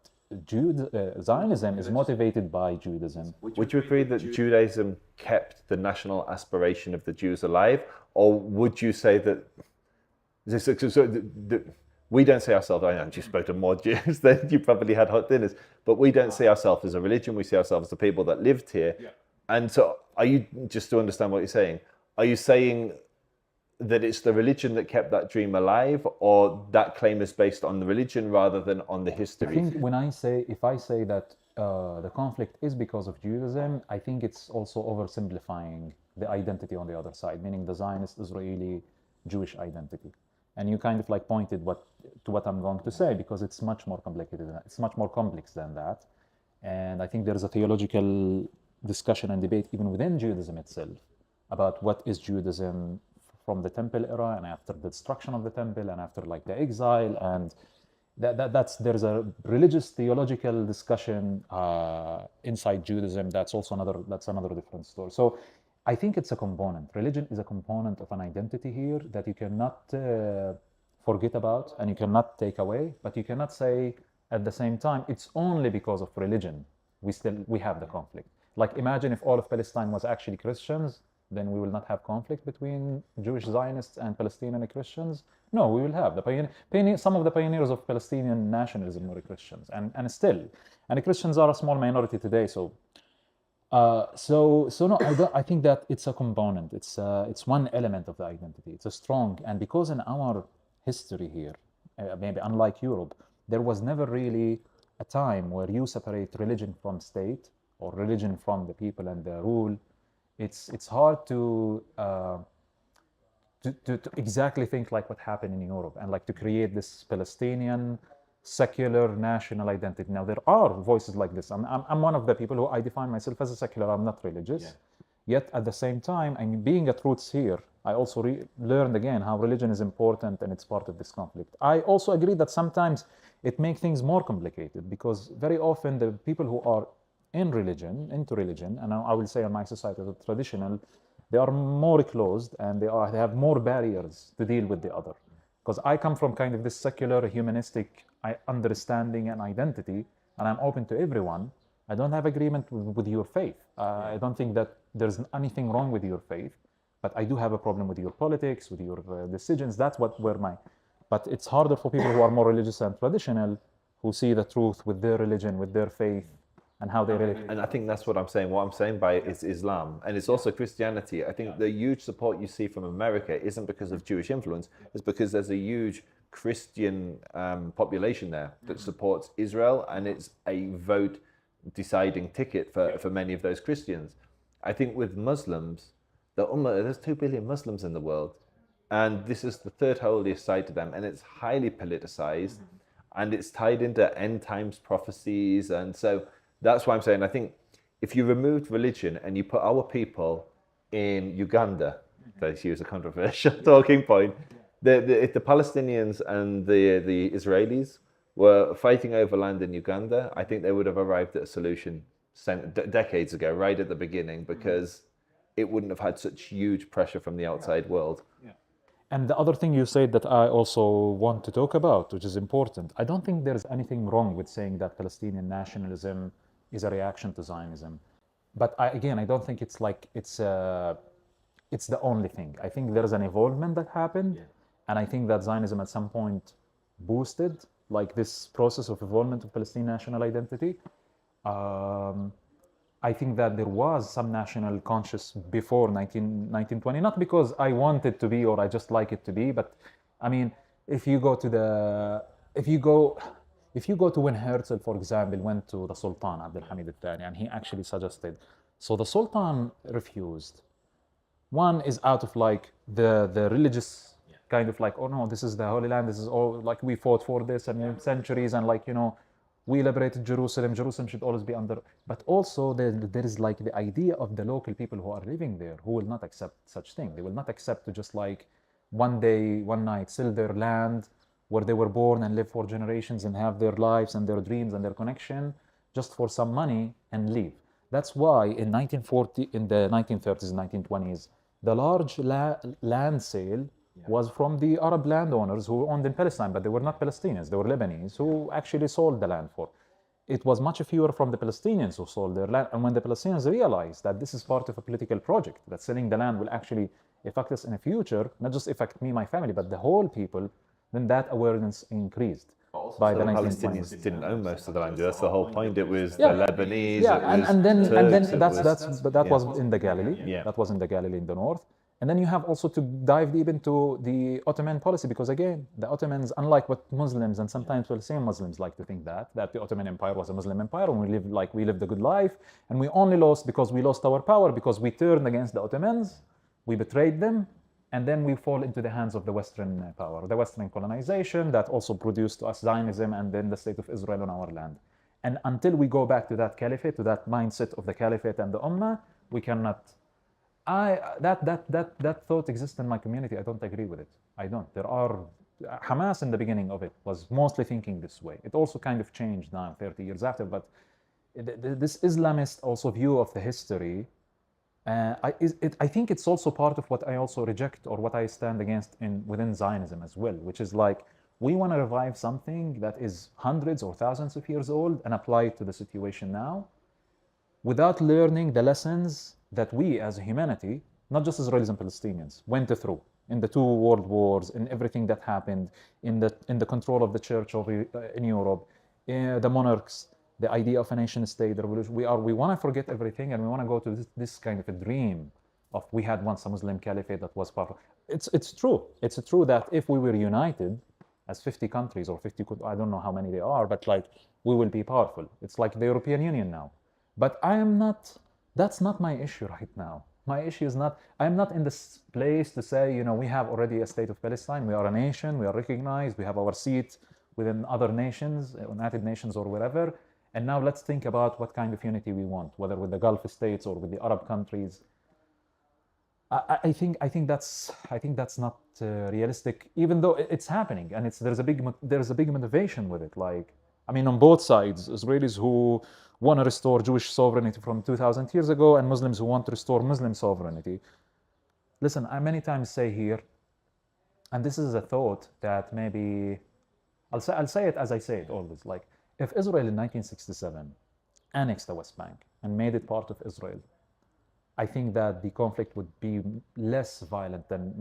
Zionism is motivated by Judaism. Would you agree that Judaism kept the national aspiration of the Jews alive, or would you say that we don't see ourselves, I know you spoke to more Jews than you probably had hot dinners, but we don't see ourselves as a religion, we see ourselves as the people that lived here. Yeah. And so are you, just to understand what you're saying, are you saying that it's the religion that kept that dream alive, or that claim is based on the religion rather than on the history? I think if I say that the conflict is because of Judaism, I think it's also oversimplifying the identity on the other side, meaning the Zionist, Israeli, Jewish identity. And you kind of like pointed to what I'm going to say, because it's much more complicated. It's much more complex than that. And I think there is a theological discussion and debate even within Judaism itself about what is Judaism from the temple era and after the destruction of the temple and after like the exile, and there's a religious theological discussion inside Judaism. That's another different story. So I think it's a component. Religion is a component of an identity here that you cannot forget about and you cannot take away, but you cannot say at the same time it's only because of religion we have the conflict. Like imagine if all of Palestine was actually Christians, then we will not have conflict between Jewish Zionists and Palestinian Christians. No, we will have some of the pioneers of Palestinian nationalism were Christians, and still, and Christians are a small minority today. So no, I think that it's a component. It's one element of the identity. It's a strong, and because in our history here, maybe unlike Europe, there was never really a time where you separate religion from state or religion from the people and the rule. It's hard to exactly think like what happened in Europe and like to create this Palestinian secular national identity. Now there are voices like this. I'm one of the people who I define myself as a secular. I'm not religious. Yeah. Yet at the same time, I mean, being at roots here, I also learned again how religion is important and it's part of this conflict. I also agree that sometimes it makes things more complicated because very often the people who are into religion, and I will say in my society the traditional, they are more closed and they have more barriers to deal with the other. Because I come from kind of this secular humanistic understanding and identity, and I'm open to everyone. I don't have agreement with your faith. I don't think that there's anything wrong with your faith, but I do have a problem with your politics, with your decisions. That's but it's harder for people who are more religious and traditional, who see the truth with their religion, with their faith, and how they relate. And I think that's what I'm saying. What I'm saying by it is Islam, and it's also Christianity. I think the huge support you see from America isn't because of Jewish influence, it's because there's a huge Christian population there that supports Israel, and it's a vote deciding ticket for many of those Christians. I think with Muslims, there's 2 billion Muslims in the world, and this is the third holiest site to them, and it's highly politicized, and it's tied into end times prophecies, and so that's why I'm saying I think if you removed religion and you put our people in Uganda, let's use a controversial talking point, if the Palestinians and the Israelis were fighting over land in Uganda, I think they would have arrived at a solution decades ago, right at the beginning, because it wouldn't have had such huge pressure from the outside world. Yeah. And the other thing you said that I also want to talk about, which is important, I don't think there's anything wrong with saying that Palestinian nationalism is a reaction to Zionism. But I don't think it's the only thing. I think there's an evolvement that happened, and I think that Zionism at some point boosted like this process of evolvement of Palestinian national identity. I think that there was some national conscious before 1920, not because I want it to be or I just like it to be, but I mean, if you go to when Herzl, for example, went to the Sultan Abdul Hamid al-Thani, and he actually suggested, so the Sultan refused. One is out of like the religious kind of like, oh no, this is the Holy Land, this is all like we fought for this and centuries, and like, you know, we liberated Jerusalem should always be under, but also there is like the idea of the local people who are living there who will not accept such thing. They will not accept to just like one day, one night sell their land where they were born and live for generations and have their lives and their dreams and their connection just for some money and leave. That's why in the 1930s and 1920s, the large land sale was from the Arab landowners who owned in Palestine, but they were not Palestinians, they were Lebanese who actually sold the land for. It was much fewer from the Palestinians who sold their land, and when the Palestinians realized that this is part of a political project, that selling the land will actually affect us in the future, not just affect me, my family, but the whole people, then that awareness increased. By the Palestinians didn't own most of the land. That's the whole point. It was the Lebanese. Yeah, and then that was in the Galilee. Yeah. That was in the Galilee in the north. And then you have also to dive deep into the Ottoman policy, because again, the Ottomans, unlike what Muslims and sometimes Palestinian Muslims like to think that the Ottoman Empire was a Muslim empire and we lived a good life, and we only lost because we lost our power, because we turned against the Ottomans, we betrayed them, and then we fall into the hands of the Western power, the Western colonization that also produced to us Zionism and then the state of Israel on our land. And until we go back to that caliphate, to that mindset of the caliphate and the Ummah, we cannot. That thought exists in my community. I don't agree with it. I don't. There are Hamas in the beginning of it was mostly thinking this way. It also kind of changed now 30 years after, but this Islamist also view of the history I think it's also part of what I also reject or what I stand against within Zionism as well, which is like we want to revive something that is hundreds or thousands of years old and apply it to the situation now, without learning the lessons that we as humanity, not just Israelis and Palestinians, went through in the 2 world wars, in everything that happened, in the control of the church in Europe, the monarchs, the idea of a nation state, the revolution. We want to forget everything and we want to go to this kind of a dream of we had once a Muslim caliphate that was powerful. It's true. It's true that if we were united as 50 countries or 50, I don't know how many they are, but like we will be powerful. It's like the European Union now. But that's not my issue right now. My issue is not, I'm not in this place to say, you know, we have already a state of Palestine, we are a nation, we are recognized, we have our seat within other nations, United Nations or wherever, and now let's think about what kind of unity we want, whether with the Gulf states or with the Arab countries. I think that's not realistic, even though it's happening, and there's a big motivation with it. Like, I mean, on both sides, Israelis who want to restore Jewish sovereignty from 2,000 years ago, and Muslims who want to restore Muslim sovereignty. Listen, I many times say here, and this is a thought that maybe I'll say it as I say it always. Like, if Israel in 1967 annexed the West Bank and made it part of Israel, I think that the conflict would be much less violent than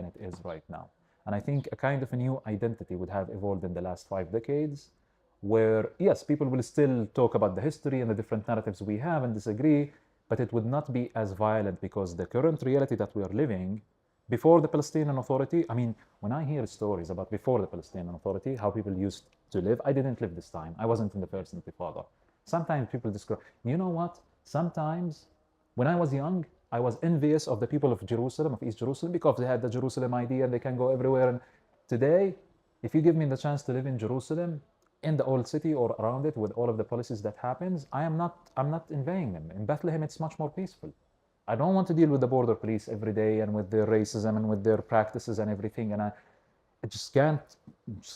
it is right now. And I think a kind of a new identity would have evolved in the last 5 decades, where, yes, people will still talk about the history and the different narratives we have and disagree, but it would not be as violent because the current reality that we are living before the Palestinian Authority, I mean, when I hear stories about before the Palestinian Authority, how people used to live, I didn't live this time. I wasn't in the first Intifada. Sometimes people describe, you know what? Sometimes when I was young, I was envious of the people of Jerusalem, of East Jerusalem, because they had the Jerusalem idea and they can go everywhere. And today, if you give me the chance to live in Jerusalem, in the old city or around it, with all of the policies that happens, I'm not envying them. In Bethlehem, it's much more peaceful. I don't want to deal with the border police every day and with their racism and with their practices and everything. And I just can't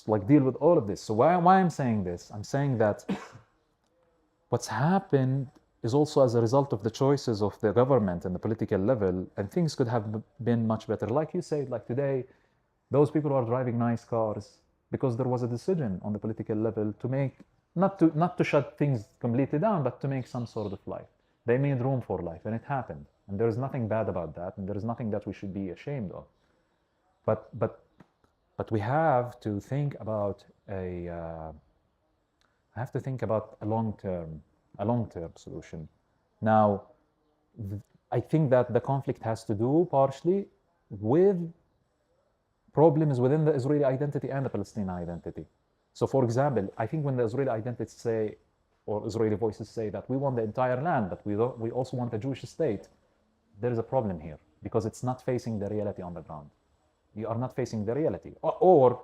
like deal with all of this. So why I'm saying this? I'm saying that what's happened is also as a result of the choices of the government and the political level, and things could have been much better. Like you said, like today, those people who are driving nice cars, because there was a decision on the political level to make, not to shut things completely down, but to make some sort of life. They made room for life, and it happened. And there is nothing bad about that, and there is nothing that we should be ashamed of. But we have to think about a long-term solution. Now, I think that the conflict has to do partially with problems within the Israeli identity and the Palestinian identity. So, for example, I think when the Israeli identities say, or Israeli voices say that we want the entire land, but we also want a Jewish state, there is a problem here because it's not facing the reality on the ground. You are not facing the reality, or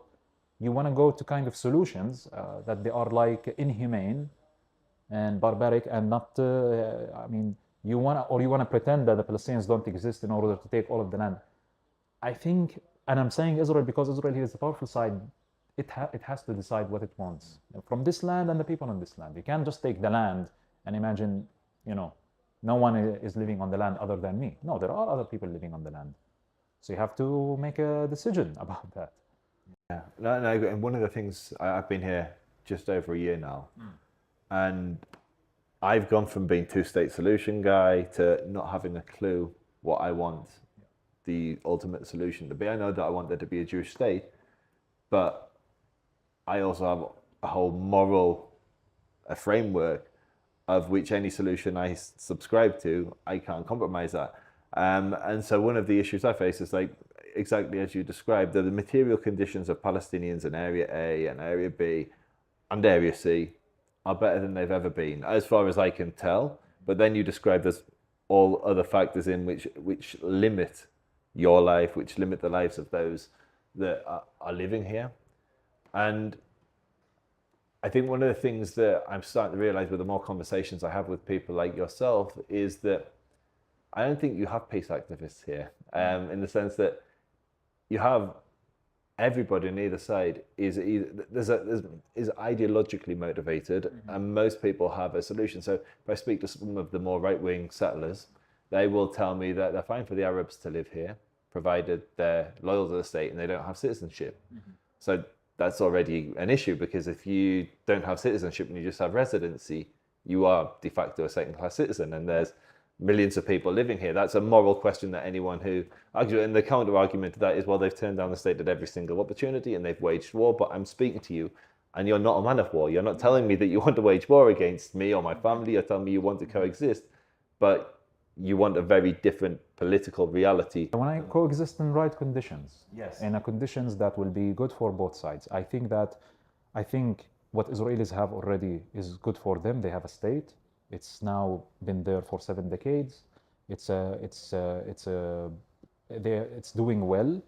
you want to go to kind of solutions that they are like inhumane and barbaric and not. I mean, you want to pretend that the Palestinians don't exist in order to take all of the land. I think, and I'm saying Israel because Israel here is the powerful side. It has to decide what it wants from this land and the people on this land. You can't just take the land and imagine, you know, no one is living on the land other than me. No, there are other people living on the land. So you have to make a decision about that. Yeah, no, and one of the things, I've been here just over a year now, and I've gone from being two-state solution guy to not having a clue what I want the ultimate solution to be. I know that I want there to be a Jewish state, but I also have a whole moral framework of which any solution I subscribe to, I can't compromise that. And so one of the issues I face is like exactly as you described, that the material conditions of Palestinians in Area A and Area B and Area C are better than they've ever been, as far as I can tell. But then you describe there's all other factors in which limit your life, which limit the lives of those that are living here. And I think one of the things that I'm starting to realize with the more conversations I have with people like yourself is that I don't think you have peace activists here, in the sense that you have everybody on either side is ideologically motivated, and most people have a solution. So if I speak to some of the more right-wing settlers, they will tell me that they're fine for the Arabs to live here, provided they're loyal to the state and they don't have citizenship. So that's already an issue, because if you don't have citizenship and you just have residency, you are de facto a second-class citizen, and there's millions of people living here. That's a moral question that anyone who argues, and the counter-argument to that is, well, they've turned down the state at every single opportunity and they've waged war, but I'm speaking to you and you're not a man of war. You're not telling me that you want to wage war against me or my family. You're telling me you want to coexist, but you want a very different political reality. When I coexist in right conditions, Yes. in a conditions that will be good for both sides, I think what Israelis have already is good for them. They have a state. It's now been there for 7 decades. It's doing well,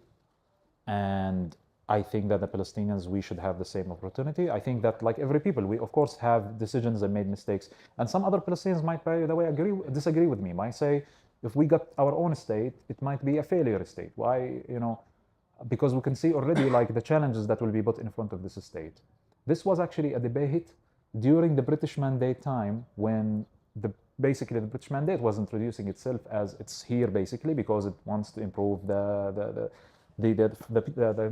and I think that the Palestinians, we should have the same opportunity. I think that, like every people, we of course have decisions and made mistakes, and some other Palestinians might, by the way, disagree with me. Might say, if we got our own state, it might be a failure state. Why? Because we can see already like the challenges that will be put in front of this state. This was actually a debate during the British Mandate time, when basically the British Mandate was introducing itself as it's here basically because it wants to improve the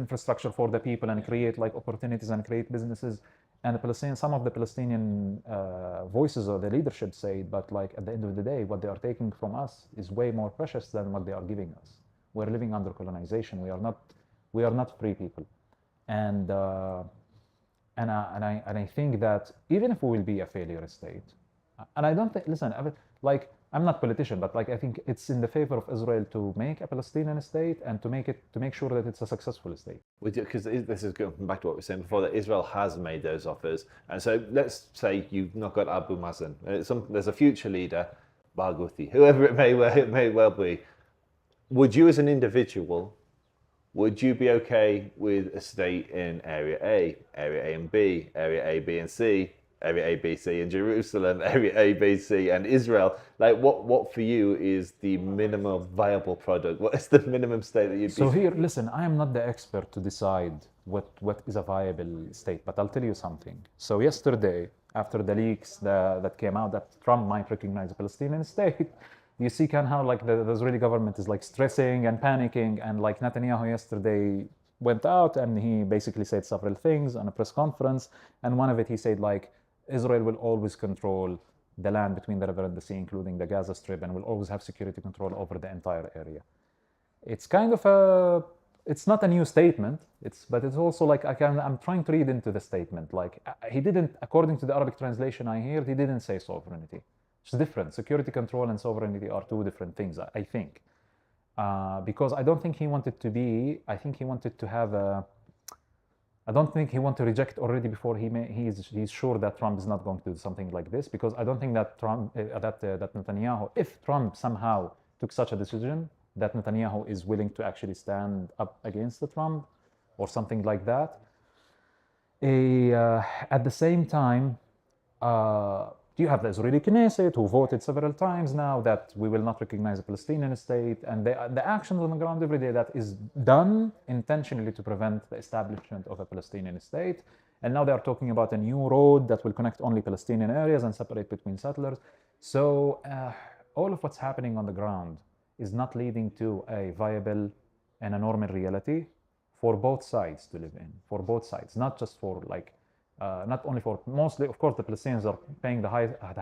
infrastructure for the people and create like opportunities and create businesses. And some of the Palestinian voices or the leadership say, but like at the end of the day, what they are taking from us is way more precious than what they are giving us. We're living under colonization. We are not free people. And I think that even if we will be a failure state, and I don't think, listen, like I'm not a politician, but like I think it's in the favor of Israel to make a Palestinian state and to make sure that it's a successful state. Because this is going back to what we were saying before, that Israel has made those offers. And so let's say you've not got Abu Mazen. There's a future leader, Barghouti, whoever it may well be. Would you as an individual, would you be okay with a state in Area A and B, Area A, B and C, Area A, B, C in Jerusalem, Area A, B, C and Israel? Like what for you is the minimum viable product? What is the minimum state that you'd be? So here, listen, I am not the expert to decide what is a viable state, but I'll tell you something. So yesterday, after the leaks that came out that Trump might recognize a Palestinian state, you see kind of how like the Israeli government is like stressing and panicking, and like Netanyahu yesterday went out and he basically said several things on a press conference, and one of it he said like Israel will always control the land between the river and the sea, including the Gaza Strip, and will always have security control over the entire area. It's kind of it's not a new statement, but it's also like I'm trying to read into the statement. Like he didn't, according to the Arabic translation I heard, he didn't say sovereignty. It's different. Security control and sovereignty are two different things, I think. Because I don't think he wanted to be, I think he wanted to have I don't think he wants to reject already before he's sure that Trump is not going to do something like this, because I don't think that that Netanyahu, if Trump somehow took such a decision, that Netanyahu is willing to actually stand up against the Trump or something like that. At the same time, you have the Israeli Knesset who voted several times now that we will not recognize a Palestinian state, and the actions on the ground every day that is done intentionally to prevent the establishment of a Palestinian state. And now they are talking about a new road that will connect only Palestinian areas and separate between settlers. So all of what's happening on the ground is not leading to a viable and a normal reality for both sides to live in, for both sides, not just for like not only for, mostly, of course, the Palestinians are paying the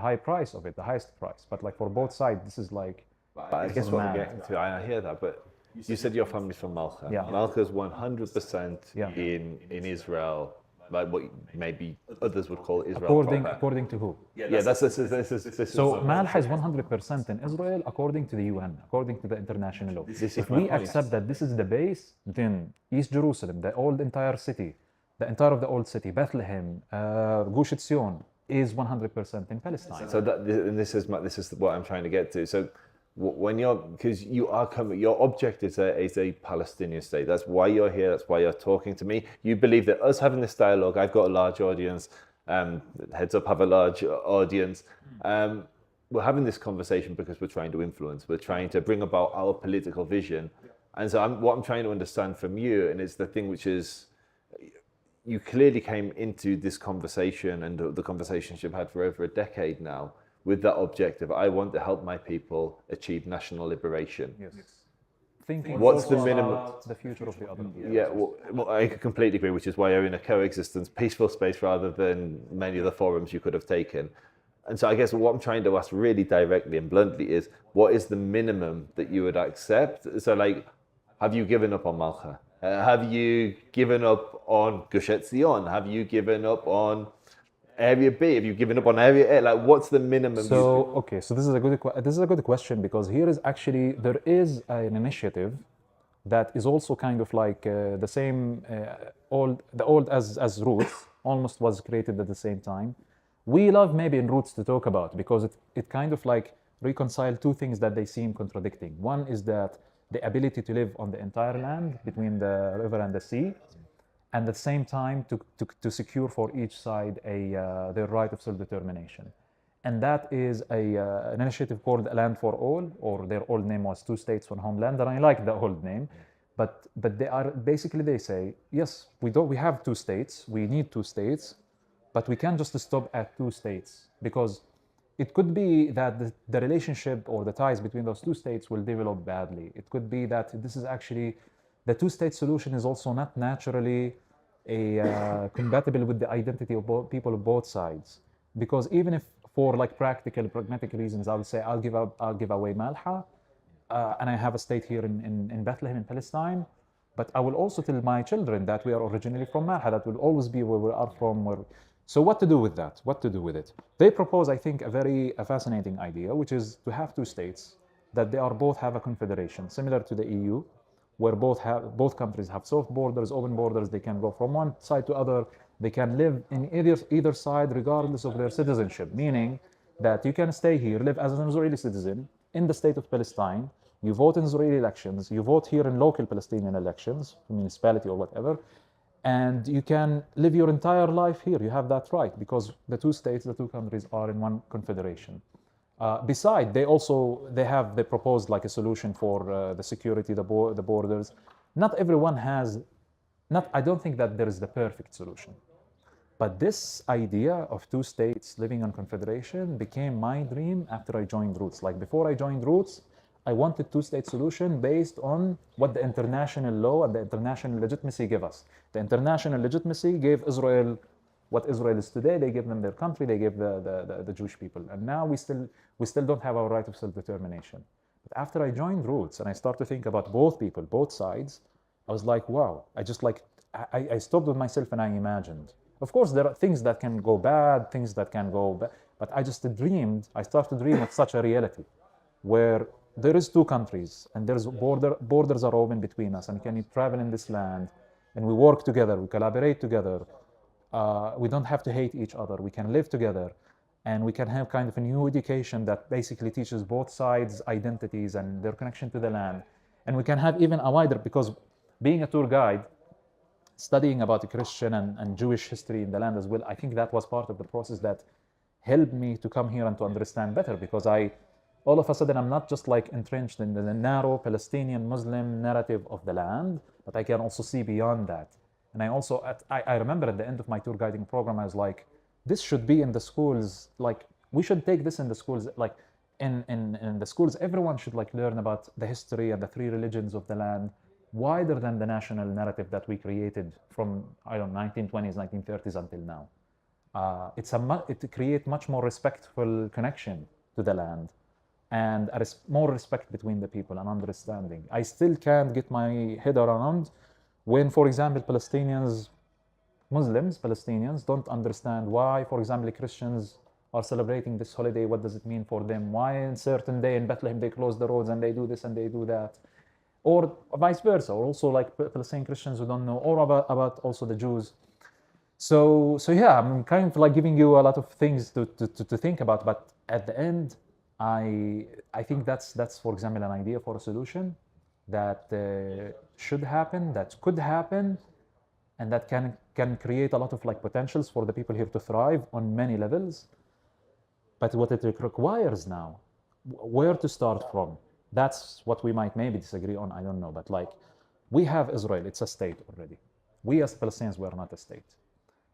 high price of it, the highest price. But like for both sides, this is like, I guess what we're getting to, I hear that, but you said your family's from Malka. Yeah. Malka's 100% in Israel, like what maybe others would call Israel. According to who? Yeah, this is. So Malha is 100% in Israel according to the UN, according to the international law. If we accept that this is the base, then East Jerusalem, the old entire city, the entire of the old city, Bethlehem, Gush Etzion, is 100% in Palestine. So this is what I'm trying to get to. So when because you are coming, your object is a Palestinian state. That's why you're here. That's why you're talking to me. You believe that us having this dialogue, I've got a large audience. Heads Up have a large audience. We're having this conversation because we're trying to influence. We're trying to bring about our political vision. And so what I'm trying to understand from you, and it's the thing which is, you clearly came into this conversation and the conversations you've had for over a decade now with that objective. I want to help my people achieve national liberation. Yes. Thinking What's also the minimum- about the future of the other people. Yeah, well, I completely agree, which is why you're in a coexistence, peaceful space rather than many of the forums you could have taken. And so I guess what I'm trying to ask really directly and bluntly is, what is the minimum that you would accept? So like, have you given up on Malcha? Have you given up on Gush Etzion? Have you given up on Area B? Have you given up on Area A? Like, what's the minimum? So okay, so this is a good question, because here is actually, there is an initiative that is also kind of like the same old as Roots, almost was created at the same time. We love maybe in Roots to talk about, because it kind of like reconcile two things that they seem contradicting. One is that the ability to live on the entire land between the river and the sea, and at the same time to secure for each side their right of self-determination. And that is an initiative called Land for All, or their old name was Two States, One Homeland, and I like the old name. But they are basically, they say, yes, we have two states, we need two states, but we can't just stop at two states, because it could be that the relationship or the ties between those two states will develop badly. It could be that this is actually, the two-state solution is also not naturally compatible with the identity of people of both sides. Because even if for like practical, pragmatic reasons, I would say I'll give away Malha, and I have a state here in Bethlehem in Palestine, but I will also tell my children that we are originally from Malha, that will always be where we are from. So what to do with that? What to do with it? They propose, I think, a fascinating idea, which is to have two states, that they both have a confederation, similar to the EU, where both countries have soft borders, open borders. They can go from one side to other. They can live in either side regardless of their citizenship, meaning that you can stay here, live as an Israeli citizen in the state of Palestine. You vote in Israeli elections. You vote here in local Palestinian elections, municipality or whatever, and you can live your entire life here. You have that right, because the two states, the two countries are in one confederation. Besides, they proposed like a solution for the security, the borders. Not everyone has, I don't think that there is the perfect solution. But this idea of two states living in confederation became my dream after I joined Roots. Like before I joined Roots, I wanted two-state solution based on what the international law and the international legitimacy give us. The international legitimacy gave Israel what Israel is today. They gave them their country. They gave the Jewish people. And now we still don't have our right of self-determination. But after I joined Roots and I started to think about both people, both sides, I was like, wow. I stopped with myself and I imagined. Of course, there are things that can go bad, things that can go bad. But I started to dream of such a reality where there is two countries and there's borders are open between us, and can travel in this land, and we work together, we collaborate together. We don't have to hate each other. We can live together, and we can have kind of a new education that basically teaches both sides' identities and their connection to the land. And we can have even a wider, because being a tour guide, studying about the Christian and Jewish history in the land as well, I think that was part of the process that helped me to come here and to understand better, because all of a sudden, I'm not just like entrenched in the narrow Palestinian Muslim narrative of the land, but I can also see beyond that. And I remember at the end of my tour guiding program, I was like, this should be in the schools. Like, we should take this in the schools. Like, in the schools, everyone should like learn about the history and the three religions of the land, wider than the national narrative that we created from, 1920s, 1930s until now. It creates much more respectful connection to the land, and more respect between the people and understanding. I still can't get my head around when, for example, Palestinians don't understand why, for example, Christians are celebrating this holiday. What does it mean for them? Why on a certain day in Bethlehem they close the roads and they do this and they do that? Or vice versa, or also like Palestinian Christians who don't know, or about also the Jews. So yeah, I'm kind of like giving you a lot of things to think about, but at the end, I think that's for example an idea for a solution that should happen, that could happen, and that can create a lot of like potentials for the people here to thrive on many levels. But what it requires now, where to start from, that's what we might maybe disagree on, I don't know. But like, we have Israel, it's a state already. We as Palestinians, we are not a state.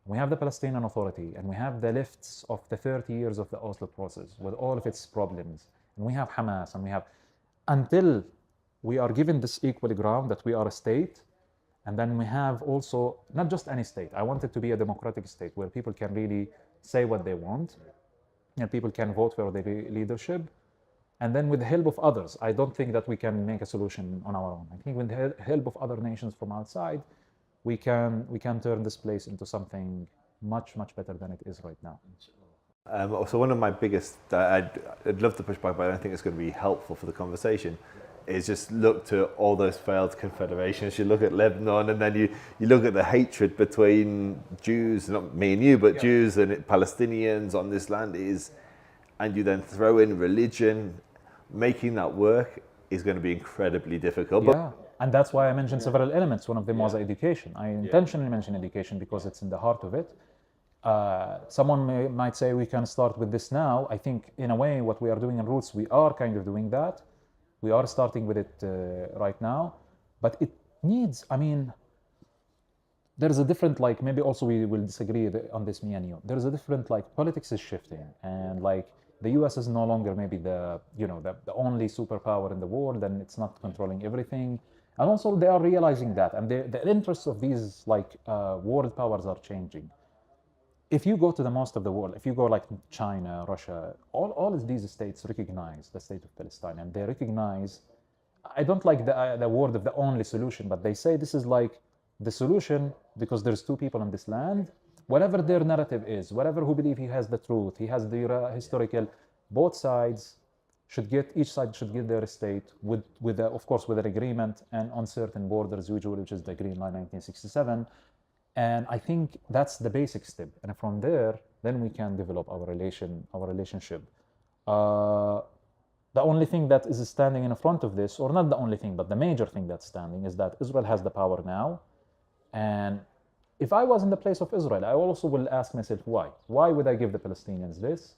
We have the Palestinian Authority, and we have the lifts of the 30 years of the Oslo process with all of its problems. And we have Hamas, and we have, until we are given this equal ground that we are a state, and then we have also, not just any state, I want it to be a democratic state where people can really say what they want, and people can vote for their leadership. And then with the help of others, I don't think that we can make a solution on our own. I think with the help of other nations from outside, we can turn this place into something much, much better than it is right now. So one of my biggest, I'd love to push back, but I don't think it's going to be helpful for the conversation, is just look to all those failed confederations. You look at Lebanon, and then you look at the hatred between Jews, not me and you, but Jews and Palestinians on this land and you then throw in religion. Making that work is going to be incredibly difficult. Yeah, and that's why I mentioned several elements. One of them was education. I intentionally mentioned education because it's in the heart of it. Someone might say we can start with this now. I think in a way what we are doing in Roots, we are kind of doing that. We are starting with it right now, but it needs, I mean, there's a different, like, maybe also we will disagree on this, me and you. There's a different, like, politics is shifting, and like the US is no longer maybe the only superpower in the world, and it's not controlling everything. And also they are realizing that, and the interests of these world powers are changing. If you go to the most of the world, if you go like China, Russia, all of these states recognize the state of Palestine, and they recognize, I don't like the word of the only solution, but they say this is like the solution because there's two people on this land. Whatever their narrative is, whatever who believe he has the truth, he has the historical, both sides should get, each side should get their state with of course with an agreement and on certain borders, usually, which is the Green Line 1967. And I think that's the basic step. And from there, then we can develop our relationship. The only thing that is standing in front of this, or not the only thing, but the major thing that's standing, is that Israel has the power now. And if I was in the place of Israel, I also will ask myself, why? Why would I give the Palestinians this?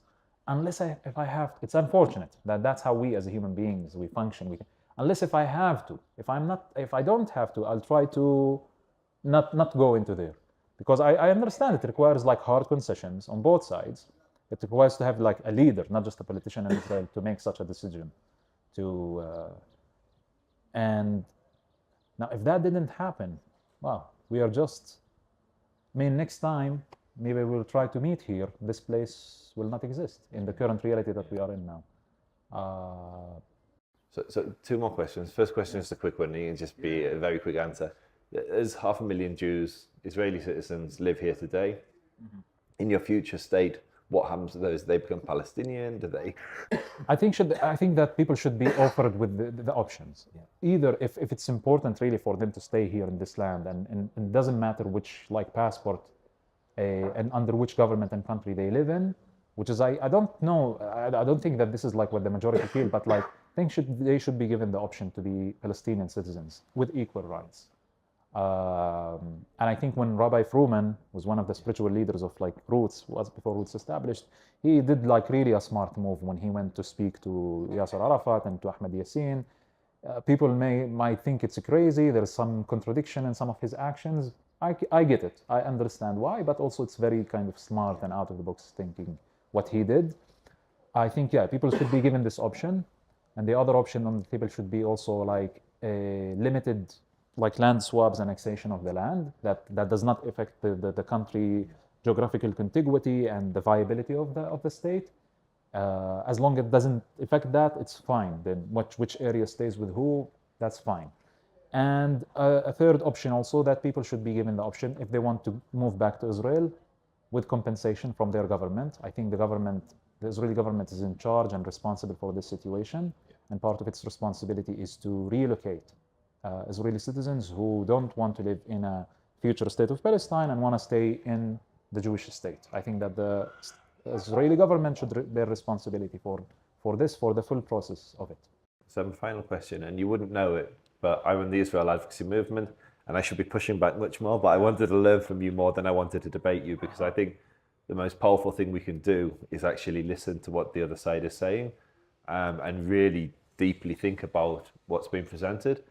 Unless if I have, it's unfortunate that that's how we as human beings, we function. Unless if I have to, if I don't have to, I'll try to not go into there. Because I understand it requires like hard concessions on both sides. It requires to have like a leader, not just a politician in Israel, to make such a decision. And now if that didn't happen, well, we are just, I mean, next time, maybe we'll try to meet here. This place will not exist in the current reality that we are in now. So two more questions. First question is a quick one. You can just be a very quick answer. There's 500,000 Jews, Israeli citizens live here today. Mm-hmm. In your future state, what happens to those? Do they become Palestinian? Do they? I think that people should be offered with the options. Yeah. Either if it's important really for them to stay here in this land, and it doesn't matter which like passport and under which government and country they live in, which is I don't know. I don't think that this is like what the majority feel, but like I think they should be given the option to be Palestinian citizens with equal rights. And I think when Rabbi Fruman was one of the spiritual leaders of like Roots, was before Roots established, he did like really a smart move when he went to speak to Yasser Arafat and to Ahmed Yassin. People might think it's crazy. There's some contradiction in some of his actions. I get it. I understand why, but also it's very kind of smart and out of the box thinking what he did. I think, yeah, people should be given this option, and the other option on the table should be also like a limited like land swaps, annexation of the land that does not affect the country geographical contiguity and the viability of the state. As long as it doesn't affect that, it's fine. Then which area stays with who, that's fine. And a third option also, that people should be given the option if they want to move back to Israel with compensation from their government. I think the Israeli government is in charge and responsible for this situation, and part of its responsibility is to relocate Israeli citizens who don't want to live in a future state of Palestine and want to stay in the Jewish state. I think that the Israeli government should bear responsibility for the full process of it. So final question, and you wouldn't know it, but I run the Israel Advocacy Movement, and I should be pushing back much more, but I wanted to learn from you more than I wanted to debate you, because I think the most powerful thing we can do is actually listen to what the other side is saying, and really deeply think about what's been presented.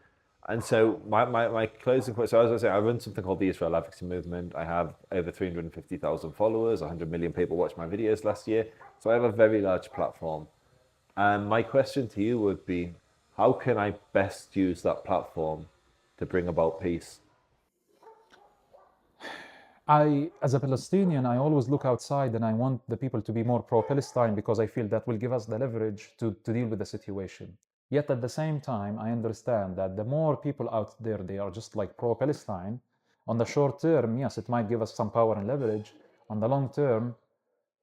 And so my closing point, so as I say, I run something called the Israel Advocacy Movement. I have over 350,000 followers, 100 million people watched my videos last year. So I have a very large platform. And my question to you would be, how can I best use that platform to bring about peace? As a Palestinian, I always look outside and I want the people to be more pro-Palestine because I feel that will give us the leverage to deal with the situation. Yet at the same time, I understand that the more people out there, they are just like pro-Palestine, on the short term, yes, it might give us some power and leverage. On the long term,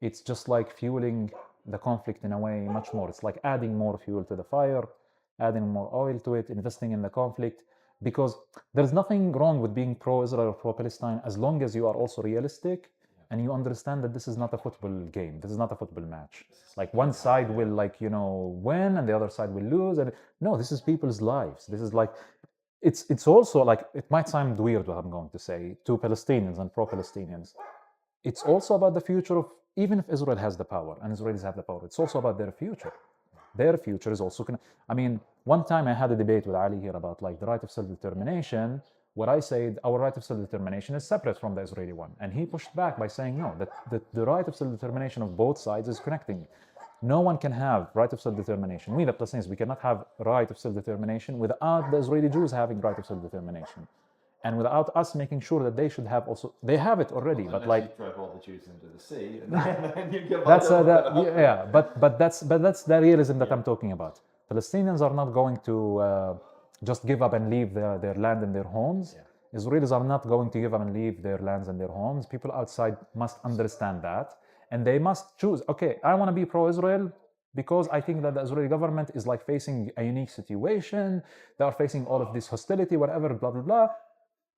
it's just like fueling the conflict in a way much more. It's like adding more fuel to the fire, adding more oil to it, investing in the conflict. Because there's nothing wrong with being pro-Israel or pro-Palestine as long as you are also realistic and you understand that this is not a football game. This is not a football match. Like one side will win and the other side will lose. And no, this is people's lives. This is like, it's also like, it might sound weird what I'm going to say to Palestinians and pro-Palestinians. It's also about the future of, even if Israel has the power and Israelis have the power, it's also about their future. Their future is also one time I had a debate with Ali here about like the right of self-determination, where I said our right of self-determination is separate from the Israeli one. And he pushed back by saying no, that the right of self-determination of both sides is connecting. No one can have right of self-determination. We, the Palestinians, we cannot have right of self-determination without the Israeli Jews having right of self-determination. And without us making sure that they should have also, they have it already, but like, you throw all the Jews into the sea, and then you give that's but that's the realism that I'm talking about. Palestinians are not going to just give up and leave their land and their homes. Yeah. Israelis are not going to give up and leave their lands and their homes. People outside must understand that, and they must choose. Okay, I want to be pro-Israel because I think that the Israeli government is like facing a unique situation. They are facing all of this hostility, whatever, blah blah blah.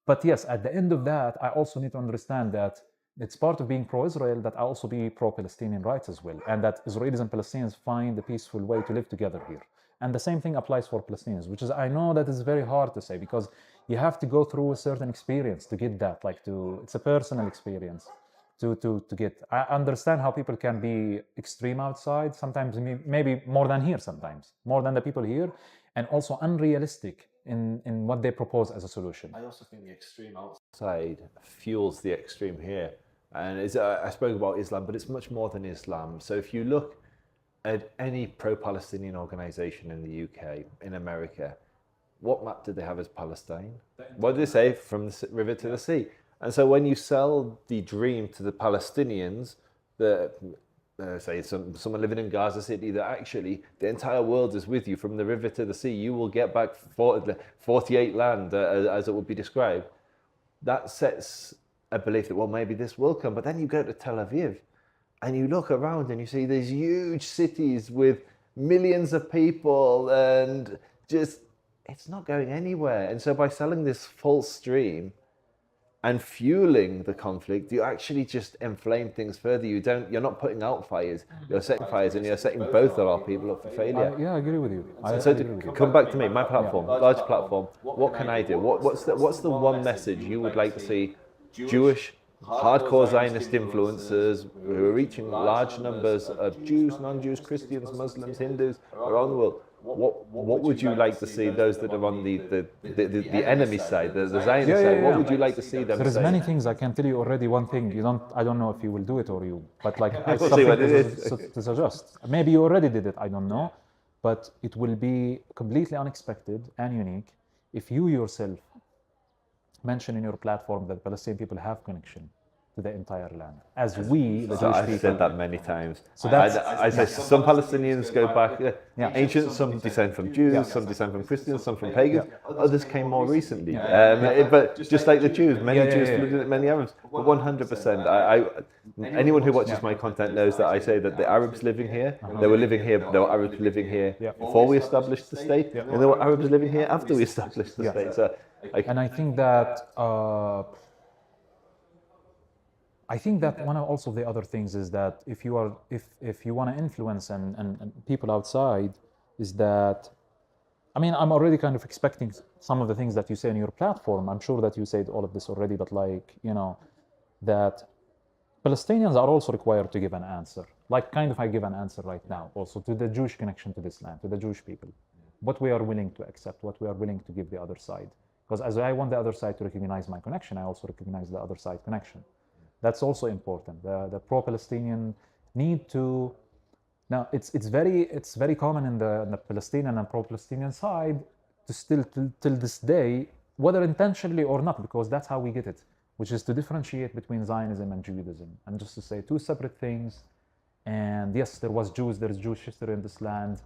But yes, at the end of that, I also need to understand that it's part of being pro-Israel that I also be pro-Palestinian rights as well, and that Israelis and Palestinians find a peaceful way to live together here. And the same thing applies for Palestinians, which is, I know that is very hard to say because you have to go through a certain experience to get that, it's a personal experience to get. I understand how people can be extreme outside, sometimes maybe more than here, sometimes more than the people here, and also unrealistic in what they propose as a solution. I also think the extreme outside fuels the extreme here. And I spoke about Islam, but it's much more than Islam. So if you look at any pro-Palestinian organization in the UK, in America, what map do they have as Palestine? What do they say? From the river to the sea. And so when you sell the dream to the Palestinians, say someone living in Gaza City, that actually the entire world is with you from the river to the sea, you will get back 48 land as it would be described. That sets a belief that, well, maybe this will come. But then you go to Tel Aviv and you look around and you see these huge cities with millions of people and just, it's not going anywhere. And so by selling this false dream and fueling the conflict, you actually just inflame things further. You're not putting out fires, you're setting fires, and you're setting both of our people up for failure. I agree with you. So to come back to me, my platform, large platform, what can I do? What's the one message you would like to see Jewish, hardcore Zionist influencers who are reaching large numbers of Jews, non-Jews, Christians, Muslims, Hindus around the world? What would you like to see those that are on the enemy side, the Zionist side? What would you like to see them There's say? many things I can tell you already. One thing I don't know if you will do it or you, but like We'll see something what it is. to suggest. Maybe you already did it. I don't know, but it will be completely unexpected and unique if you yourself mention in your platform that Palestinian people have connection to the entire land, as we, the Jewish people. I've said that many times. So that's, I say some Palestinians go back, ancient, some descend from Jews, Yeah. some descend from Christians, some from pagans, others came more recently. But just like the Jews, many Jews flooded many Arabs. But 100%, anyone who watches my content knows that I say that the Arabs living here, there were Arabs living here before we established the state, and there were Arabs living here after we established the state. So, and I think that one of also the other things is that if you want to influence and people outside, is that, I mean, I'm already kind of expecting some of the things that you say in your platform. I'm sure that you said all of this already, but that Palestinians are also required to give an answer. Like kind of I give an answer right now also to the Jewish connection to this land, to the Jewish people. what we are willing to accept, what we are willing to give the other side. Because as I want the other side to recognize my connection, I also recognize the other side connection. That's also important. The pro-Palestinian need to. Now it's very common in the Palestinian and pro-Palestinian side to still till this day, whether intentionally or not, because that's how we get it, which is to differentiate between Zionism and Judaism, and just to say two separate things. And yes, there is Jewish history in this land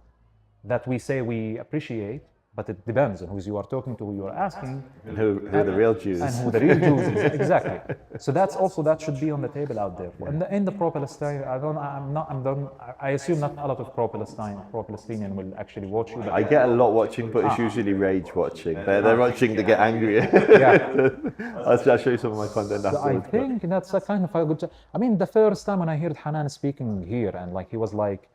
that we say we appreciate, but it depends on who you are talking to, who you are asking, and who the real Jews, and who the real Jews is. Exactly. So that should be on the table out there. In the pro-Palestinian, I assume not a lot of pro-Palestinian will actually watch you. I get a lot watching, but it's usually rage watching. They're watching to get angry. Yeah. I'll show you some of my content So afterwards. I think that's a kind of a good. I mean, the first time when I heard Hanan speaking here, and like he was like.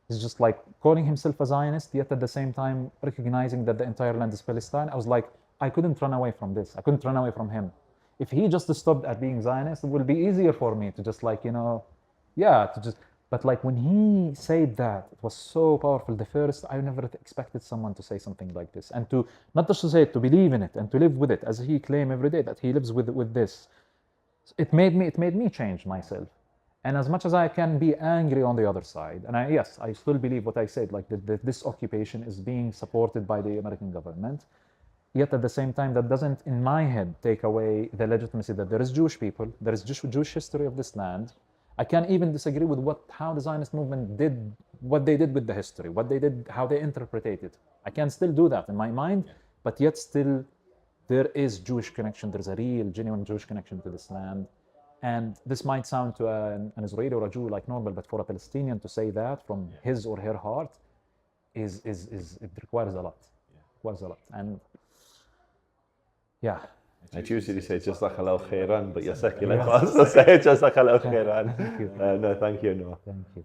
He's just like calling himself a Zionist, yet at the same time recognizing that the entire land is Palestine. I was like, I couldn't run away from this. I couldn't run away from him. If he just stopped at being Zionist, it will be easier for me to just like, but like when he said that, it was so powerful. The first, I never expected someone to say something like this, and to, not just to say it, to believe in it and to live with it, as he claimed every day that he lives with this. It made me change myself. And as much as I can be angry on the other side, and I still believe what I said, like that this occupation is being supported by the American government, yet at the same time, that doesn't, in my head, take away the legitimacy that there is Jewish people, there is Jewish history of this land. I can't even disagree with how the Zionist movement did, what they did with the history, what they did, how they interpreted it. I can still do that in my mind, but yet still, there is Jewish connection, there's a real, genuine Jewish connection to this land. And this might sound to an Israeli or a Jew like normal, but for a Palestinian to say that from his or her heart it requires a lot. Requires a lot. And yeah. I usually say Jazakallahu khairan, but you're secular. So say Jazakallahu khairan. Thank you. No, thank you, Noah. Thank you.